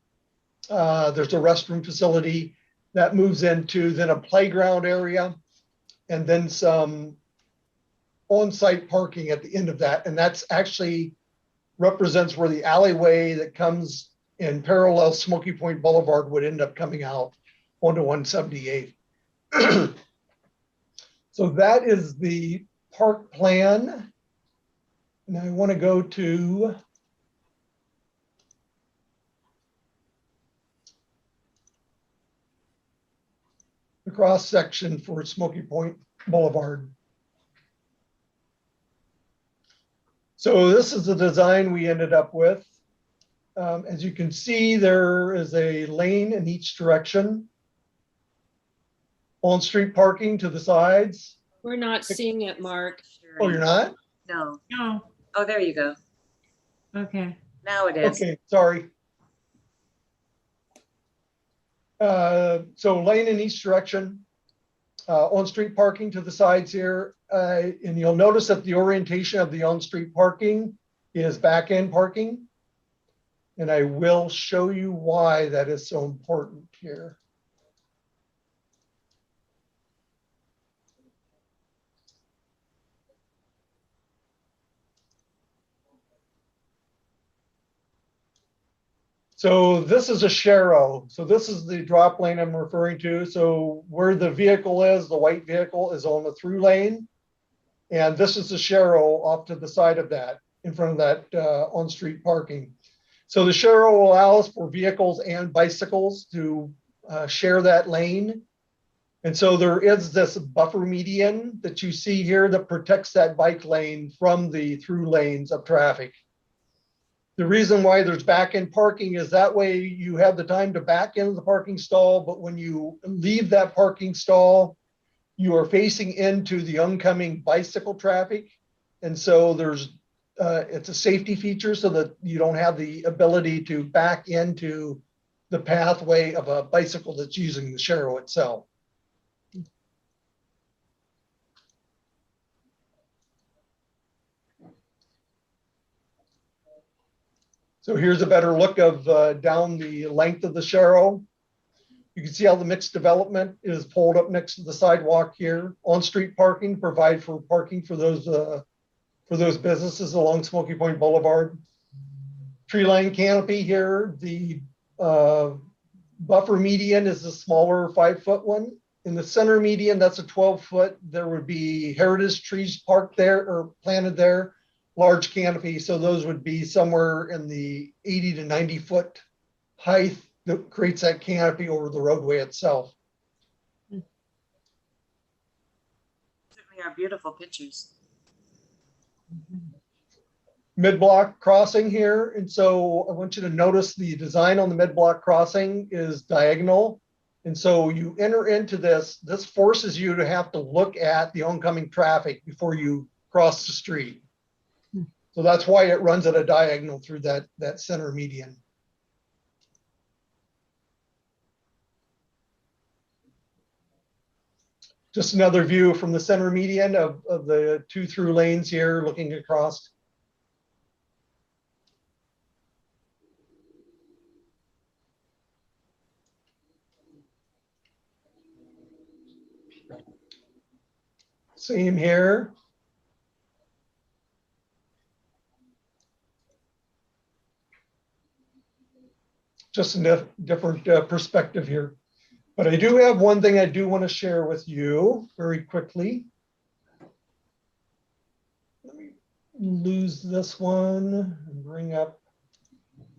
There's a restroom facility that moves into then a playground area, and then some on-site parking at the end of that. And that's actually represents where the alleyway that comes in parallel Smoky Point Boulevard would end up coming out onto 178. So that is the park plan. And I want to go to the cross section for Smoky Point Boulevard. So this is the design we ended up with. As you can see, there is a lane in each direction. On-street parking to the sides. We're not seeing it, Mark. Oh, you're not? No. No. Oh, there you go. Okay. Now it is. Okay, sorry. So lane in each direction, on-street parking to the sides here. And you'll notice that the orientation of the on-street parking is back-end parking. And I will show you why that is so important here. So this is a Sharrow. So this is the drop lane I'm referring to. So where the vehicle is, the white vehicle is on the through lane. And this is the Sharrow off to the side of that, in front of that on-street parking. So the Sharrow allows for vehicles and bicycles to share that lane. And so there is this buffer median that you see here that protects that bike lane from the through lanes of traffic. The reason why there's back-end parking is that way you have the time to back into the parking stall, but when you leave that parking stall, you are facing into the oncoming bicycle traffic. And so there's, it's a safety feature so that you don't have the ability to back into the pathway of a bicycle that's using the Sharrow itself. So here's a better look of down the length of the Sharrow. You can see how the mixed development is pulled up next to the sidewalk here. On-street parking provide for parking for those businesses along Smoky Point Boulevard. Tree line canopy here. The buffer median is the smaller 5-foot one. In the center median, that's a 12-foot. There would be heritage trees parked there or planted there. Large canopy, so those would be somewhere in the 80 to 90 foot height that creates that canopy over the roadway itself. Certainly are beautiful pictures. Mid-block crossing here, and so I want you to notice the design on the mid-block crossing is diagonal. And so you enter into this forces you to have to look at the oncoming traffic before you cross the street. So that's why it runs at a diagonal through that center median. Just another view from the center median of the 2 through lanes here looking across. Same here. Just a different perspective here. But I do have one thing I do want to share with you very quickly. Let me lose this one and bring up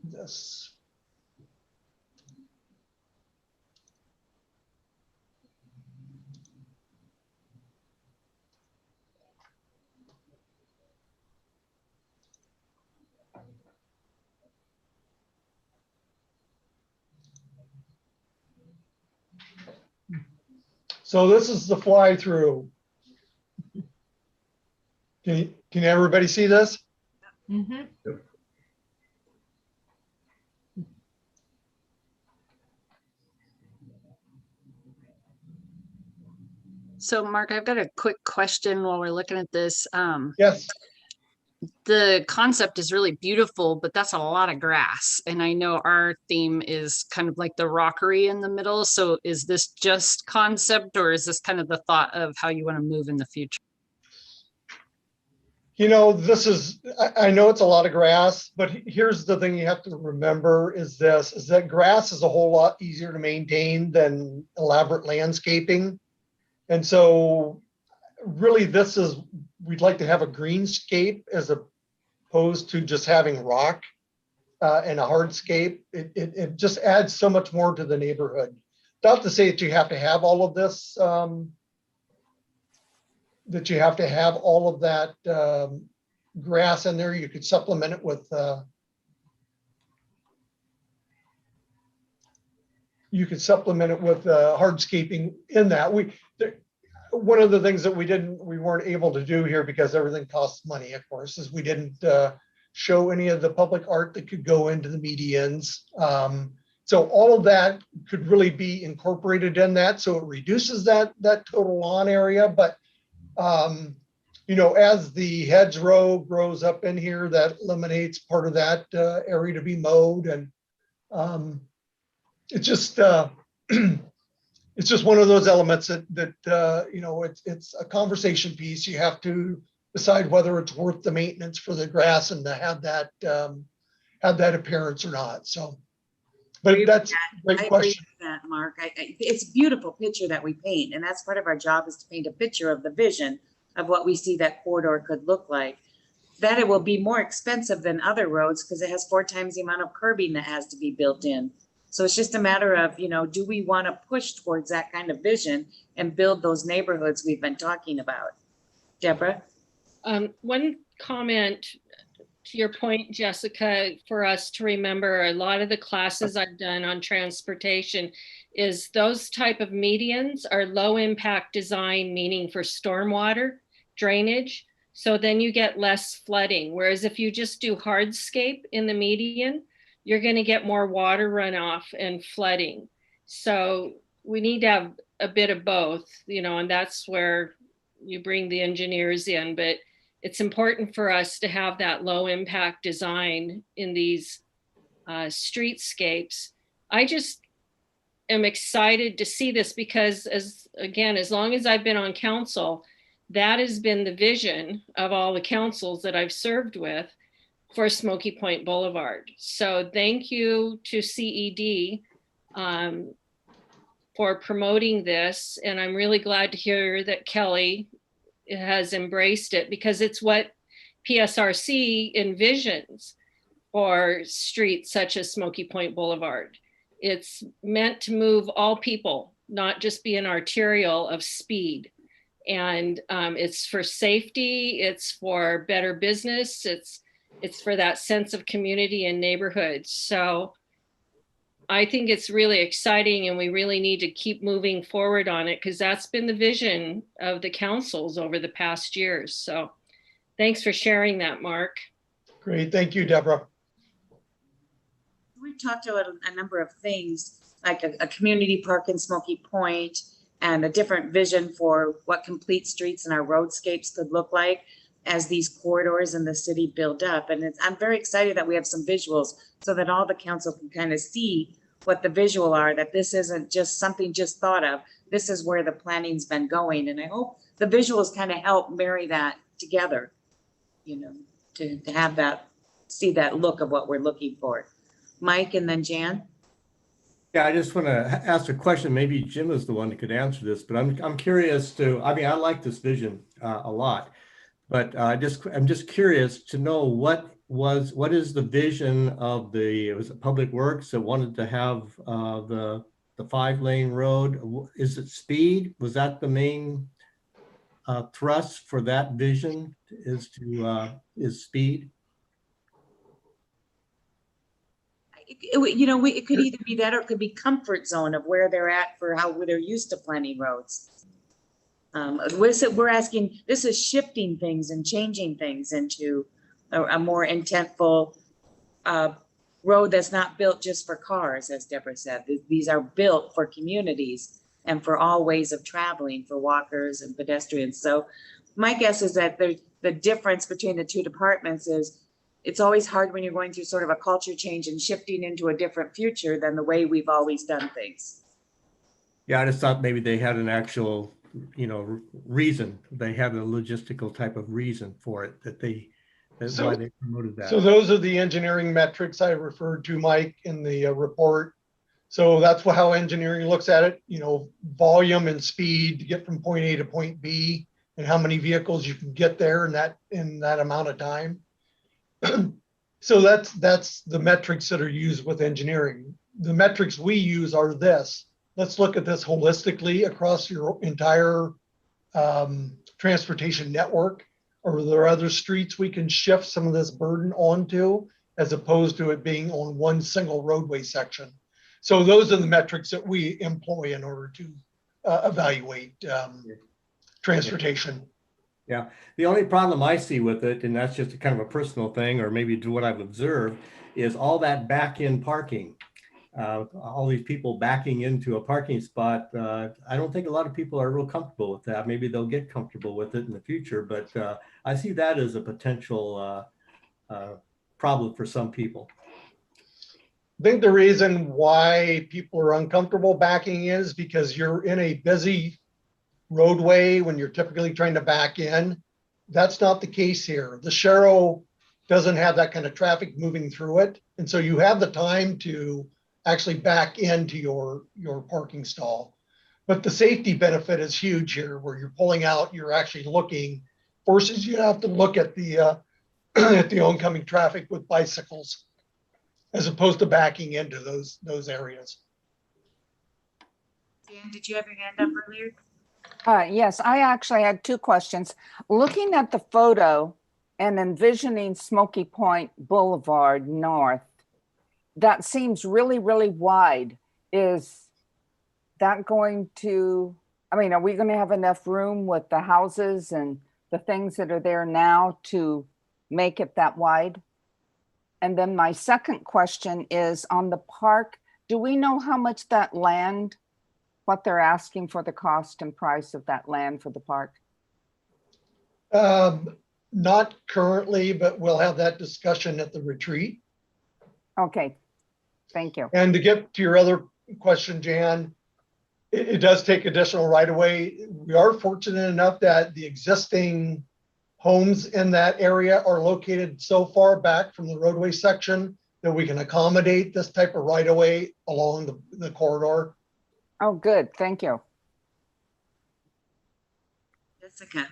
this. So this is the fly through. Can everybody see this? Mhm. So Mark, I've got a quick question while we're looking at this. Yes. The concept is really beautiful, but that's a lot of grass. And I know our theme is kind of like the rockery in the middle. So is this just concept, or is this kind of the thought of how you want to move in the future? You know, this is, I know it's a lot of grass, but here's the thing you have to remember is that grass is a whole lot easier to maintain than elaborate landscaping. And so really we'd like to have a greenscape as opposed to just having rock and a hardscape. It just adds so much more to the neighborhood. Not to say that you have to have all of this, that you have to have all of that grass in there. You could supplement it with hardscaping in that. One of the things that we weren't able to do here because everything costs money, of course, is we didn't show any of the public art that could go into the medians. So all of that could really be incorporated in that. So it reduces that total lawn area, but you know, as the hedgerow grows up in here, that eliminates part of that area to be mowed, and it's just it's just one of those elements that you know, it's a conversation piece. You have to decide whether it's worth the maintenance for the grass and to have that appearance or not. So, but that's a great question. I agree with that, Mark. It's a beautiful picture that we paint, and that's part of our job, is to paint a picture of the vision of what we see that corridor could look like. That it will be more expensive than other roads because it has 4 times the amount of curbing that has to be built in. So it's just a matter of, you know, do we want to push towards that kind of vision and build those neighborhoods we've been talking about? Deborah? One comment to your point, Jessica, for us to remember, a lot of the classes I've done on transportation is those type of medians are low impact design, meaning for stormwater drainage. So then you get less flooding. Whereas if you just do hardscape in the median, you're going to get more water runoff and flooding. So we need to have a bit of both, you know, and that's where you bring the engineers in. But it's important for us to have that low impact design in these streetscapes. I just am excited to see this because, as long as I've been on council, that has been the vision of all the councils that I've served with for Smoky Point Boulevard. So thank you to CED for promoting this. And I'm really glad to hear that Kelly has embraced it, because it's what PSRC envisions for streets such as Smoky Point Boulevard. It's meant to move all people, not just be an arterial of speed. And it's for safety, it's for better business, it's for that sense of community and neighborhood. So I think it's really exciting, and we really need to keep moving forward on it, because that's been the vision of the councils over the past years. So thanks for sharing that, Mark. Great, thank you, Deborah. We've talked about a number of things, like a community park in Smoky Point, and a different vision for what complete streets and our roadscapes could look like as these corridors in the city build up. And I'm very excited that we have some visuals so that all the council can kind of see what the visual are, that this isn't just something just thought of. This is where the planning's been going. And I hope the visuals kind of help marry that together, you know, to have that, see that look of what we're looking for. Mike and then Jan. Yeah, I just want to ask a question. Maybe Jim is the one that could answer this, but I'm curious to, I mean, I like this vision a lot, but I'm just curious to know what is the vision of was it Public Works that wanted to have the 5-lane road? Is it speed? Was that the main thrust for that vision, is speed? You know, it could either be that, or it could be comfort zone of where they're at for how they're used to planning roads. We're asking, this is shifting things and changing things into a more intentful road that's not built just for cars, as Deborah said. These are built for communities and for all ways of traveling, for walkers and pedestrians. So my guess is that the difference between the two departments is it's always hard when you're going through sort of a culture change and shifting into a different future than the way we've always done things. Yeah, I just thought maybe they had an actual, reason. They had a logistical type of reason for it, that's why they promoted that. So those are the engineering metrics I referred to, Mike, in the report. So that's how engineering looks at it, volume and speed to get from point A to point B, and how many vehicles you can get there in that amount of time. So that's the metrics that are used with engineering. The metrics we use are this. Let's look at this holistically across your entire transportation network. Or are there other streets we can shift some of this burden onto, as opposed to it being on one single roadway section? So those are the metrics that we employ in order to evaluate transportation. Yeah, the only problem I see with it, and that's just a kind of a personal thing, or maybe to what I've observed, is all that back-in parking. All these people backing into a parking spot. I don't think a lot of people are real comfortable with that. Maybe they'll get comfortable with it in the future, but I see that as a potential problem for some people. I think the reason why people are uncomfortable backing is because you're in a busy roadway when you're typically trying to back in. That's not the case here. The Sharrow doesn't have that kind of traffic moving through it. And so you have the time to actually back into your parking stall. But the safety benefit is huge here, where you're pulling out, you're actually looking, forces you to have to look at the at the oncoming traffic with bicycles, as opposed to backing into those areas. Dan, did you have your hand up earlier? Yes, I actually had two questions. Looking at the photo and envisioning Smoky Point Boulevard North, that seems really, really wide. Is that going to, are we going to have enough room with the houses and the things that are there now to make it that wide? And then my second question is on the park. Do we know how much that land, what they're asking for the cost and price of that land for the park? Not currently, but we'll have that discussion at the retreat. Okay, thank you. And to get to your other question, Jan, it does take additional right of way. We are fortunate enough that the existing homes in that area are located so far back from the roadway section that we can accommodate this type of right of way along the corridor. Oh, good. Thank you. Jessica.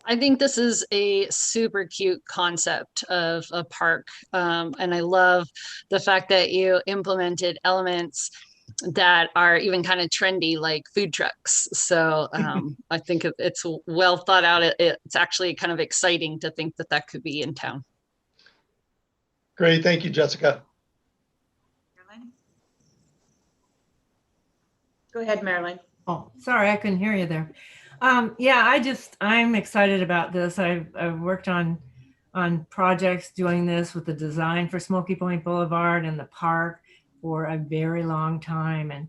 I think this is a super cute concept of a park. And I love the fact that you implemented elements that are even kind of trendy, like food trucks. So I think it's well thought out. It's actually kind of exciting to think that that could be in town. Great. Thank you, Jessica. Marilyn? Go ahead, Marilyn. Oh, sorry, I couldn't hear you there. Yeah, I'm excited about this. I've worked on projects doing this with the design for Smoky Point Boulevard and the park for a very long time. And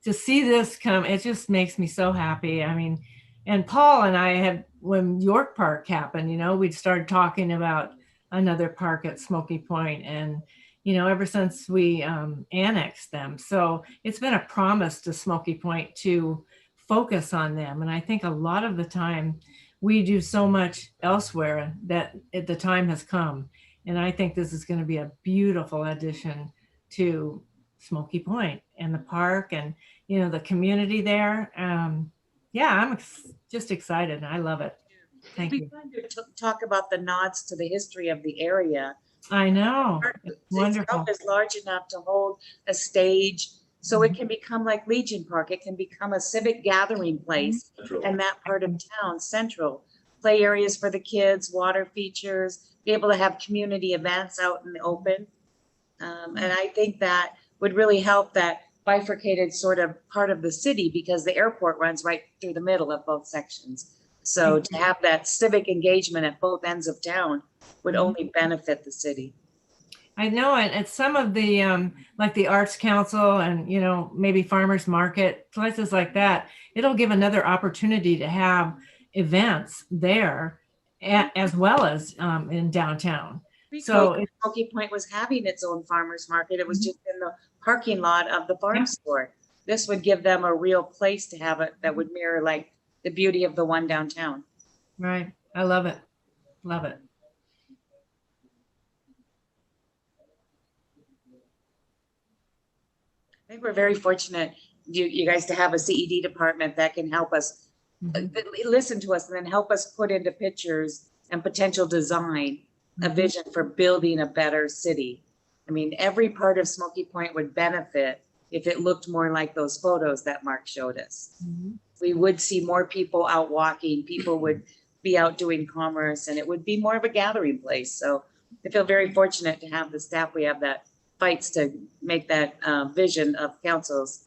to see this come, it just makes me so happy. And Paul and I had, when York Park happened, we'd started talking about another park at Smoky Point, and ever since we annexed them. So it's been a promise to Smoky Point to focus on them. And I think a lot of the time we do so much elsewhere that the time has come. And I think this is going to be a beautiful addition to Smoky Point and the park and, the community there. Yeah, I'm just excited. I love it. Thank you. It'd be fun to talk about the nods to the history of the area. I know. It's wonderful. Itself is large enough to hold a stage, so it can become like Legion Park. It can become a civic gathering place, and that part of town, central. Play areas for the kids, water features, be able to have community events out in the open. And I think that would really help that bifurcated sort of part of the city because the airport runs right through the middle of both sections. So to have that civic engagement at both ends of town would only benefit the city. I know, and at some of the like the Arts Council and maybe farmers market, places like that, it'll give another opportunity to have events there as well as in downtown. So Smoky Point was having its own farmers market. It was just in the parking lot of the farm store. This would give them a real place to have it that would mirror like the beauty of the one downtown. Right. I love it. Love it. I think we're very fortunate, you guys, to have a CED department that can help us listen to us and then help us put into pictures and potential design a vision for building a better city. I mean, every part of Smoky Point would benefit if it looked more like those photos that Mark showed us. We would see more people out walking, people would be out doing commerce, and it would be more of a gathering place. So I feel very fortunate to have the staff we have that fights to make that vision of councils,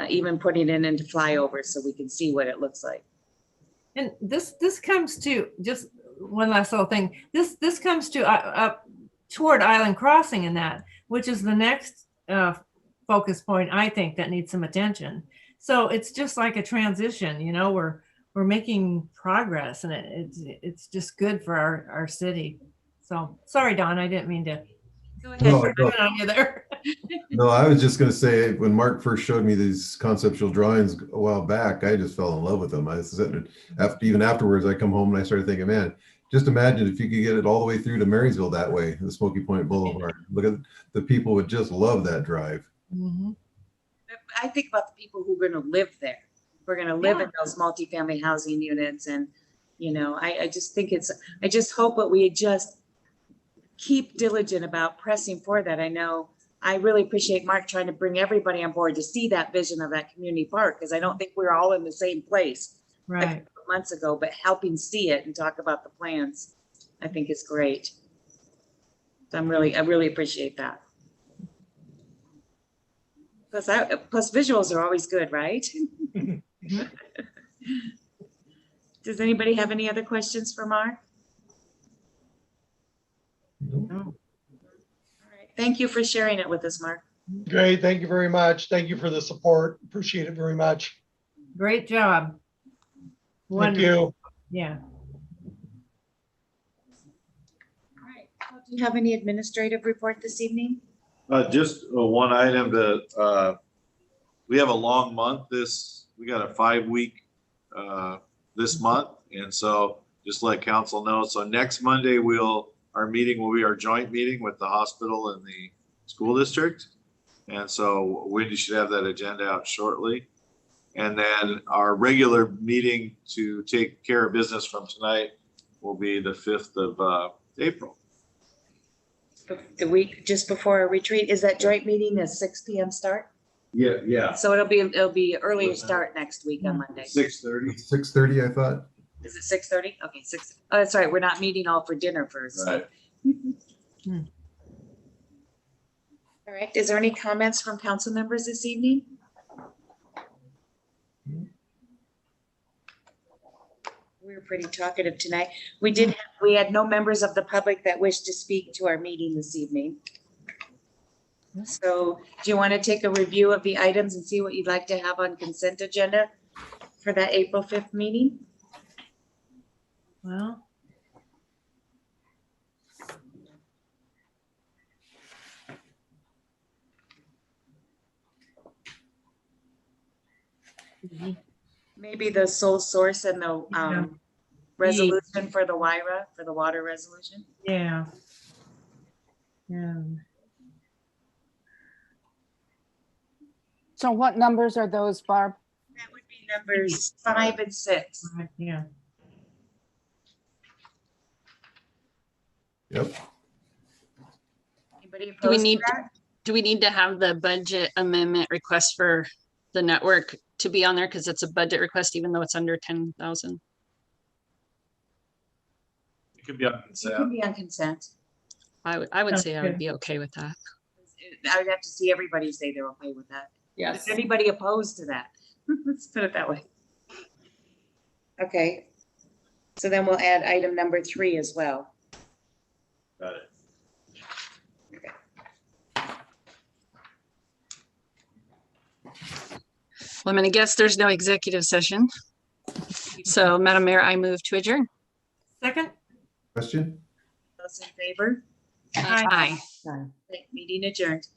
even putting it into flyovers so we can see what it looks like. And this comes to just one last little thing. This comes to up toward Island Crossing and that, which is the next focus point, I think, that needs some attention. So it's just like a transition, we're making progress, and it's just good for our city. So sorry, Don, I didn't mean to. Go ahead. No, on you there. No, I was just going to say, when Mark first showed me these conceptual drawings a while back, I just fell in love with them. I was sitting, even afterwards, I come home and I started thinking, man, just imagine if you could get it all the way through to Marysville that way, the Smoky Point Boulevard. Look at the people would just love that drive. I think about the people who are going to live there. We're going to live in those multifamily housing units, and I just think I just hope that we just keep diligent about pressing for that. I know I really appreciate Mark trying to bring everybody on board to see that vision of that community park, because I don't think we're all in the same place a couple months ago, but helping see it and talk about the plans, I think is great. So I really appreciate that. Plus visuals are always good, right? Does anybody have any other questions for Mark? No. All right. Thank you for sharing it with us, Mark. Great. Thank you very much. Thank you for the support. Appreciate it very much. Great job. Thank you. Yeah. All right. Do you have any administrative report this evening? Just one item to, we have a long month we got a 5-week this month. And so just let council know. So next Monday, our meeting will be our joint meeting with the hospital and the school district. And so Wendy should have that agenda out shortly. And then our regular meeting to take care of business from tonight will be the 5th of April. The week just before our retreat. Is that joint meeting a 6 p.m. start? Yeah. So it'll be earlier start next week on Monday. 6:30. 6:30, I thought. Is it 6:30? Okay, 6. Oh, that's right. We're not meeting all for dinner first. Right. All right. Is there any comments from council members this evening? We were pretty talkative tonight. We had no members of the public that wished to speak to our meeting this evening. So do you want to take a review of the items and see what you'd like to have on consent agenda for that April 5th meeting? Well, maybe the sole source and the resolution for the WIRA, for the water resolution. Yeah. So what numbers are those, Barb? That would be numbers 5 and 6. Yeah. Yep. Anybody opposed Do we to need that? do we need to have the budget amendment request for the network to be on there because it's a budget request even though it's under 10,000? It could be on It consent. can be on consent. I would say I would be okay with that. I would have to see everybody say they're okay with that. Yes. Is anybody opposed to that? Let's put it that way. Okay. So then we'll add item number 3 as well. Got it. Well, I'm going to guess there's no executive session. So, Madam Mayor, I move to adjourn. Second? Question? Those in favor? Aye. Aye. Okay, meeting adjourned.